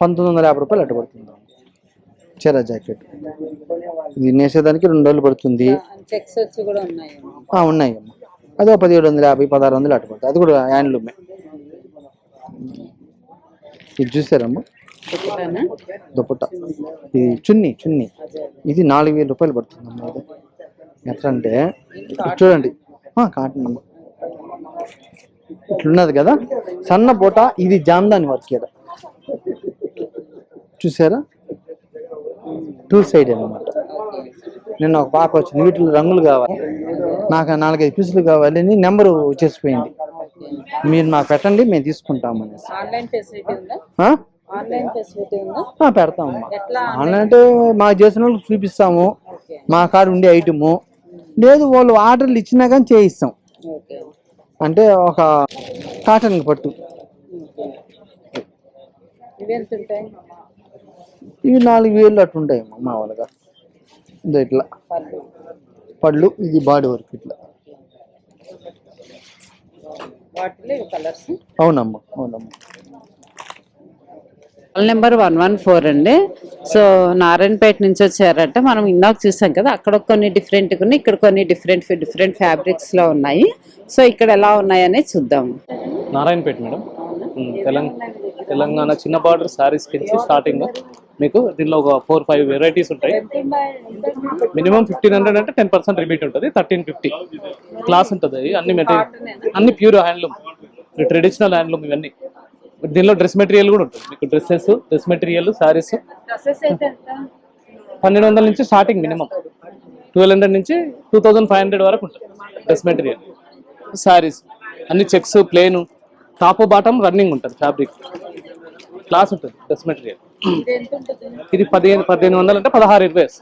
1950 రూపాయలు అట్లా పడుతుంది చీర జాకెట్. ఇది నేసేదానికి 2 రోజులు పడుతుంది. ఉన్నాయమ్మా. అదే 1750-1600 అట్లా పడుతుంది. అది కూడా హ్యాండ్లూమే. ఇది చూసారమ్మా దుపట్టా. ఇది చున్నీ ఇది 4000 రూపాయలు పడుతుందమ్మా. ఇది ఎట్లా అంటే చూడండి కాటన్ అమ్మా ఇట్లున్నది కదా సన్న పూట. ఇది జామ్దాని వర్క్ ఇక్కడ చూసారా, 2 సైడ్ అన్నమాట. నిన్న ఒక పాప వచ్చింది వీటిలో రంగులు కావాలి నాకు 4-5 పీసులు కావాలి అని నెంబరు వచ్చేసిపోయింది. మీరు మాకు పెట్టండి మేము తీసుకుంటాం అనేసి. పెడతామమ్మా. ఆన్లైన్ అంటే మాకు చేసిన వాళ్ళకి చూపిస్తాము మా కాడ ఉండే ఐటము. లేదు వాళ్ళు ఆర్డర్లు ఇచ్చినా కానీ చేయిస్తాం. అంటే ఒక కాటన్కి పట్టు ఇవి 4000 అట్లా ఉంటాయమ్మా మామూలుగా. ఇట్లా పళ్ళు ఇది బాడీ వర్క్ ఇట్లా. అవునమ్మా. కాల్ నెంబర్ 114 అండి. సో నారాయణపేట నుంచి వచ్చారంటే మనం ఇందాక చూసాం కదా, అక్కడ కొన్ని డిఫరెంట్ ఉన్నాయి, ఇక్కడ కొన్ని డిఫరెంట్ ఫ్యాబ్రిక్స్ లో ఉన్నాయి. సో ఇక్కడ ఎలా ఉన్నాయనే చూద్దాము. నారాయణపేట మేడం, తెలంగాణ చిన్న బార్డర్ శారీస్ కింద స్టార్టింగ్ మీకు దీనిలో ఒక 4-5 వెరైటీస్ ఉంటాయి. మినిమం 1500 అంటే 10% రిబేట్ ఉంటుంది. 1350 క్లాస్ ఉంటుంది. అన్ని మెటీరియల్ అన్ని ప్యూర్ హ్యాండ్లూమ్, ట్రెడిషనల్ హ్యాండ్లూమ్ ఇవన్నీ. దీనిలో డ్రెస్ మెటీరియల్ కూడా ఉంటుంది మీకు. డ్రెస్ మెటీరియల్ శారీస్ 1200 నుంచి స్టార్టింగ్. మినిమం 1200 నుంచి 2500 వరకు ఉంటుంది డ్రెస్ మెటీరియల్. శారీస్ అన్ని checks plain, top bottom running ఉంటుంది. ఫ్యాబ్రిక్ క్లాస్ ఉంటుంది డ్రెస్ మెటీరియల్. ఇది 1500 అంటే 1620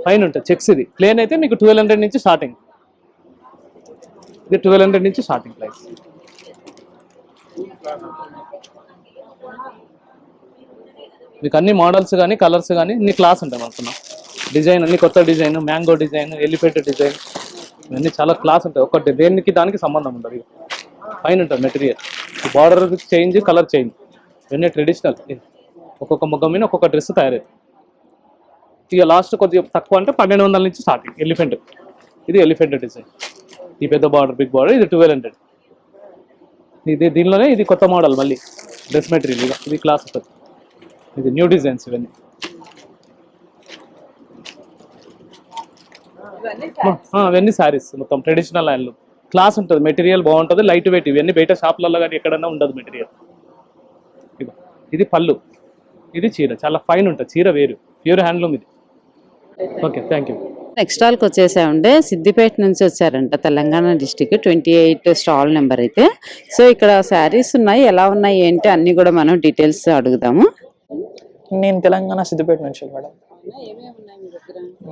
పైన ఉంటుంది చెక్స్. ఇది ప్లేన్ అయితే మీకు 1200 నుంచి స్టార్టింగ్. ఇది 1200 నుంచి స్టార్టింగ్ ప్రైస్. మీకు అన్ని మోడల్స్ కానీ కలర్స్ కానీ అన్ని క్లాస్ ఉంటాయి అనుకున్నాం. డిజైన్ అన్ని కొత్త design, mango design, elephant design, ఇవన్నీ చాలా క్లాస్ ఉంటాయి. ఒకటి దేనికి దానికి సంబంధం ఉండదు. పైన ఉంటుంది material. Border change, colour change, ఇవన్నీ ట్రెడిషనల్. ఒక్కొక్క మొగ్గ మీద ఒక్కొక్క డ్రెస్ తయారవుతుంది. ఇక లాస్ట్ కొద్దిగా తక్కువ అంటే 1200 నుంచి స్టార్టింగ్. ఎలిఫెంట్, ఇది ఎలిఫెంట్ డిజైన్. ఈ పెద్ద బార్డర్, బిగ్ బార్డర్, ఇది 1200. దీనిలోనే ఇది కొత్త మోడల్ మళ్ళీ డ్రెస్ మెటీరియల్. ఇది క్లాస్ ఉంటుంది. ఇది న్యూ డిజైన్స్. ఇవన్నీ శారీస్ మొత్తం ట్రెడిషనల్ హ్యాండ్లూమ్. క్లాస్ ఉంటుంది, మెటీరియల్ బాగుంటుంది, లైట్ వెయిట్. ఇవన్నీ బయట షాప్లలో కానీ ఎక్కడన్నా ఉండదు మెటీరియల్. ఇది పళ్ళు, ఇది చీర చాలా ఫైన్ ఉంటుంది. చీర వేరు, ప్యూర్ హ్యాండ్లూమ్ ఇది. Okay, thank you. నెక్స్ట్ స్టాల్కి వచ్చేసామంటే సిద్దిపేట నుంచి వచ్చారంట, తెలంగాణ డిస్టిక్ 28 స్టాల్ నెంబర్ అయితే. సో ఇక్కడ శారీస్ ఉన్నాయి, ఎలా ఉన్నాయి ఏంటి అన్ని కూడా మనం డీటెయిల్స్ అడుగుదాము. నేను తెలంగాణ సిద్దిపేట నుంచి మేడం.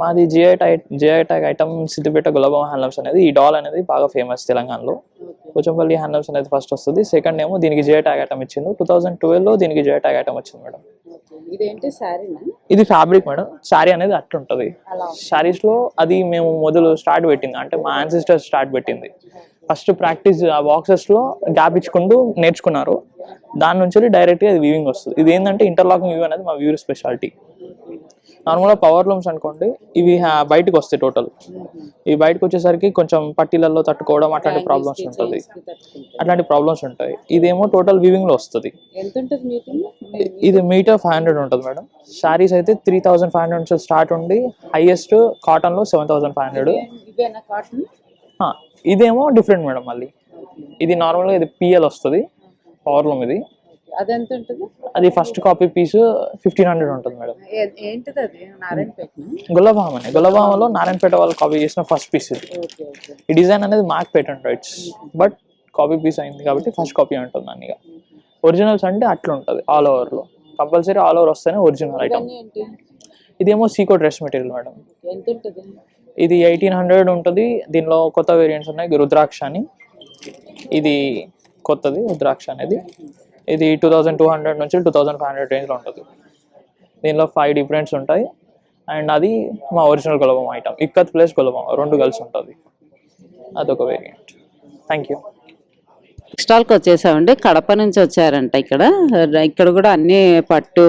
మాది GI tag item Siddipet Gollabhama handlooms అనేది. ఈ డాల్ అనేది బాగా ఫేమస్ తెలంగాణలో. పోచంపల్లి హ్యాండ్లూమ్స్ అనేది ఫస్ట్ వస్తుంది. సెకండ్ ఏమో దీనికి జిఐ ట్యాగ్ ఐటమ్ ఇచ్చింది. 2012లో దీనికి జిఐ ట్యాగ్ ఐటమ్ వచ్చింది మేడం. ఇది ఫ్యాబ్రిక్ మేడం. శారీ అనేది అట్లుంటది. శారీస్ లో అది మేము మొదలు స్టార్ట్ పెట్టింది, అంటే మా యాన్సిస్టర్స్ స్టార్ట్ పెట్టింది. ఫస్ట్ ప్రాక్టీస్ ఆ బాక్సెస్ లో గ్యాప్ ఇచ్చుకుంటూ నేర్చుకున్నారు. దాని నుంచి డైరెక్ట్ గా అది వీవింగ్ వస్తుంది. ఇది ఏంటంటే ఇంటర్లాకింగ్ వీవ్ అనేది మా వీవ్ స్పెషాలిటీ. నార్మల్గా పవర్ లూమ్స్ అనుకోండి, ఇవి బయటకు వస్తాయి టోటల్. ఇవి బయటకు వచ్చేసరికి కొంచెం పట్టీలలో తట్టుకోవడం అట్లాంటి ప్రాబ్లమ్స్ ఉంటాయి. ఇదేమో టోటల్ వీవింగ్ లో వస్తుంది. ఇది మీటర్ 500 ఉంటుంది మేడం. శారీస్ అయితే 3500 నుంచి స్టార్ట్ ఉండి హైయెస్ట్ కాటన్ లో 7500. ఇదేమో డిఫరెంట్ మేడం. మళ్ళీ ఇది నార్మల్గా ఇది పిఎల్ వస్తుంది, పవర్లూమ్. ఇది అదెంత ఉంటుంది? అది ఫస్ట్ కాపీ పీస్ 1500 ఉంటుంది మేడం. ఏంటిది అది? నారాయణపేట గుల్లభామ అని, గుల్లభామలో నారాయణపేట వాళ్ళు కాపీ చేసిన ఫస్ట్ పీస్ ఇది. ఈ డిజైన్ అనేది మాక్ patent rights, but copy piece అయింది కాబట్టి ఫస్ట్ కాపీ ఉంటుంది అన్నీగా. ఒరిజినల్స్ అంటే అట్లా ఉంటుంది ఆల్ ఓవర్లో, కంపల్సరీ ఆల్ ఓవర్ వస్తేనే ఒరిజినల్ ఐటమ్. ఇదేమో సీకో డ్రెస్ మెటీరియల్ మేడం. ఎంత ఉంటుంది? ఇది 1800 ఉంటుంది. దీనిలో కొత్త వేరియంట్స్ ఉన్నాయి, రుద్రాక్ష అని. ఇది కొత్తది రుద్రాక్ష అనేది. ఇది 2200 నుంచి 2500 రేంజ్లో ఉంటుంది. దీనిలో 5 డిఫరెంట్స్ ఉంటాయి. అండ్ అది మా ఒరిజినల్ గులాబం ఐటమ్, ఇక్కత్ ప్లస్ గులాబం 2 కలిసి ఉంటుంది. అదొక వేరియంట్. Thank you. స్టాల్కి వచ్చేసామండి. కడప నుంచి వచ్చారంట. ఇక్కడ కూడా అన్ని పట్టు,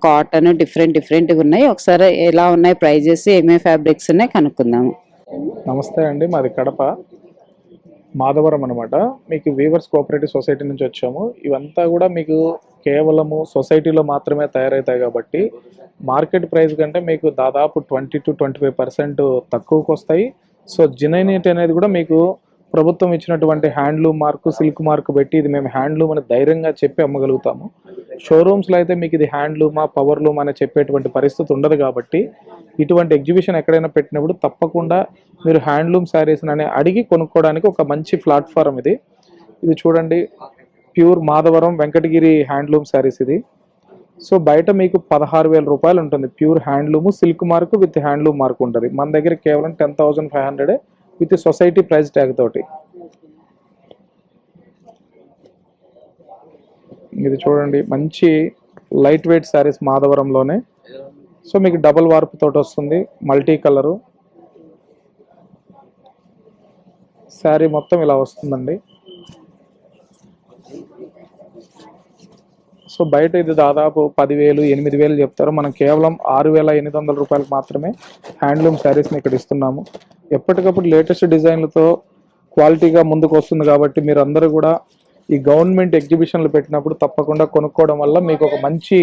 కాటన్ డిఫరెంట్గా ఉన్నాయి. ఒకసారి ఎలా ఉన్నాయి ప్రైజెస్, ఏమేమి ఫ్యాబ్రిక్స్ ఉన్నాయి కనుక్కుందాము. నమస్తే అండి, మాది కడప మాధవరం అనమాట. మీకు వీవర్స్ కోఆపరేటివ్ సొసైటీ నుంచి వచ్చాము. ఇవంతా కూడా మీకు కేవలము సొసైటీలో మాత్రమే తయారవుతాయి కాబట్టి మార్కెట్ ప్రైస్ కంటే మీకు దాదాపు 20 to 25% తక్కువకు వస్తాయి. సో జినైనిటీ అనేది కూడా మీకు ప్రభుత్వం ఇచ్చినటువంటి హ్యాండ్లూమ్ మార్కు, సిల్క్ మార్కు పెట్టి ఇది మేము హ్యాండ్లూమ్ అని ధైర్యంగా చెప్పి అమ్మగలుగుతాము. షోరూమ్స్లో అయితే మీకు ఇది హ్యాండ్లూమా, పవర్లూమ్ అని చెప్పేటువంటి పరిస్థితి ఉండదు కాబట్టి ఇటువంటి ఎగ్జిబిషన్ ఎక్కడైనా పెట్టినప్పుడు తప్పకుండా మీరు హ్యాండ్లూమ్ శారీస్ అని అడిగి కొనుక్కోవడానికి ఒక మంచి ప్లాట్ఫారం ఇది. ఇది చూడండి, ప్యూర్ మాధవరం వెంకటగిరి హ్యాండ్లూమ్ శారీస్ ఇది. సో బయట మీకు 16,000 రూపాయలు ఉంటుంది pure handloom, silk mark with handloom mark ఉంటుంది. మన దగ్గర కేవలం 10,500 విత్ సొసైటీ ప్రైస్ ట్యాగ్ తోటి. ఇది చూడండి, మంచి లైట్ వెయిట్ శారీస్ మాధవరంలోనే. సో మీకు డబుల్ వార్ప్ తోటి వస్తుంది, మల్టీ కలరు శారీ మొత్తం ఇలా వస్తుందండి. సో బయట ఇది దాదాపు 10,000, 8,000 చెప్తారు. మనం కేవలం 6,800 రూపాయలకు మాత్రమే హ్యాండ్లూమ్ శారీస్ని ఇక్కడ ఇస్తున్నాము. ఎప్పటికప్పుడు లేటెస్ట్ డిజైన్లతో క్వాలిటీగా ముందుకు వస్తుంది కాబట్టి మీరు అందరూ కూడా ఈ గవర్నమెంట్ ఎగ్జిబిషన్లు పెట్టినప్పుడు తప్పకుండా కొనుక్కోవడం వల్ల మీకు ఒక మంచి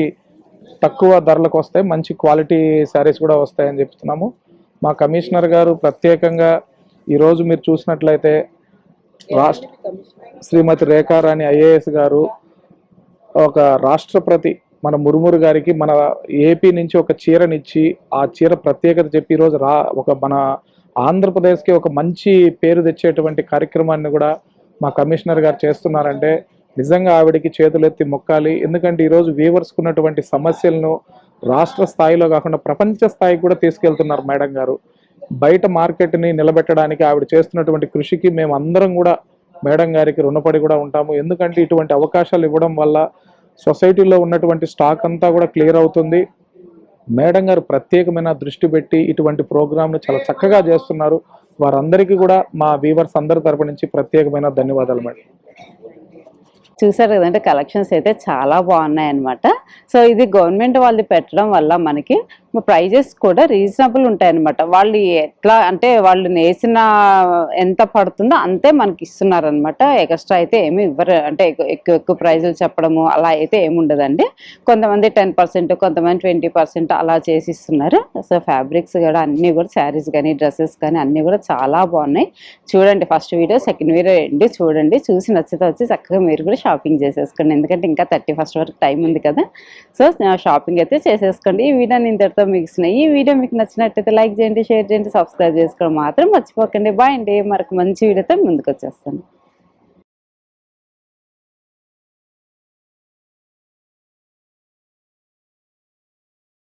తక్కువ ధరలకు వస్తాయి, మంచి క్వాలిటీ శారీస్ కూడా వస్తాయని చెప్తున్నాము. మా కమిషనర్ గారు ప్రత్యేకంగా ఈరోజు మీరు చూసినట్లయితే శ్రీమతి రేఖారాణి IAS గారు ఒక రాష్ట్రపతి మన ముర్మురు గారికి మన ఏపీ నుంచి ఒక చీరనిచ్చి ఆ చీర ప్రత్యేకత చెప్పి ఈరోజు మన ఆంధ్రప్రదేశ్కి ఒక మంచి పేరు తెచ్చేటువంటి కార్యక్రమాన్ని కూడా మా కమిషనర్ గారు చేస్తున్నారంటే నిజంగా ఆవిడికి చేతులెత్తి మొక్కాలి. ఎందుకంటే ఈరోజు వీవర్స్కు ఉన్నటువంటి సమస్యలను రాష్ట్ర స్థాయిలో కాకుండా ప్రపంచ స్థాయికి కూడా తీసుకెళ్తున్నారు మేడం గారు. బయట మార్కెట్ని నిలబెట్టడానికి ఆవిడ చేస్తున్నటువంటి కృషికి మేము అందరం కూడా మేడం గారికి రుణపడి కూడా ఉంటాము. ఎందుకంటే ఇటువంటి అవకాశాలు ఇవ్వడం వల్ల సొసైటీలో ఉన్నటువంటి స్టాక్ అంతా కూడా క్లియర్ అవుతుంది. మేడం గారు ప్రత్యేకమైన దృష్టి పెట్టి ఇటువంటి ప్రోగ్రాంను చాలా చక్కగా చేస్తున్నారు. వారందరికీ కూడా మా వీవర్స్ అందరి తరపు నుంచి ప్రత్యేకమైన ధన్యవాదాలు మేడం. చూసారు కదంటే కలెక్షన్స్ అయితే చాలా బాగున్నాయి అన్నమాట. సో ఇది గవర్నమెంట్ వాళ్ళు పెట్టడం వల్ల మనకి ప్రైజెస్ కూడా రీజనబుల్ ఉంటాయి అన్నమాట. వాళ్ళు ఎట్లా అంటే వాళ్ళు నేసిన ఎంత పడుతుందో అంతే మనకి ఇస్తున్నారు అనమాట. ఎక్స్ట్రా అయితే ఏమి ఇవ్వరు, అంటే ఎక్కువ ప్రైజులు చెప్పడము అలా అయితే ఏమి ఉండదండి. కొంతమంది 10%, కొంతమంది 20% అలా చేసి ఇస్తున్నారు. సో ఫ్యాబ్రిక్స్ కూడా అన్నీ కూడా శారీస్ కానీ డ్రెస్సెస్ కానీ అన్నీ కూడా చాలా బాగున్నాయి. చూడండి, ఫస్ట్ వీడియో సెకండ్ వీడియో ఏంటి చూడండి, చూసి నచ్చితే వచ్చి చక్కగా మీరు కూడా షాపింగ్ చేసేసుకోండి. ఎందుకంటే ఇంకా 31st వరకు టైం ఉంది కదా. సో షాపింగ్ అయితే చేసేసుకోండి. ఈ వీడియో నేను ఇంతటితో ముగిస్తున్నాయి. ఈ వీడియో మీకు నచ్చినట్టయితే లైక్ చేయండి, షేర్ చేయండి, సబ్స్క్రైబ్ చేసుకోవడం మాత్రం మర్చిపోకండి. బాయ్ అండి, మరొక మంచి వీడియోతో ముందుకు వచ్చేస్తాను.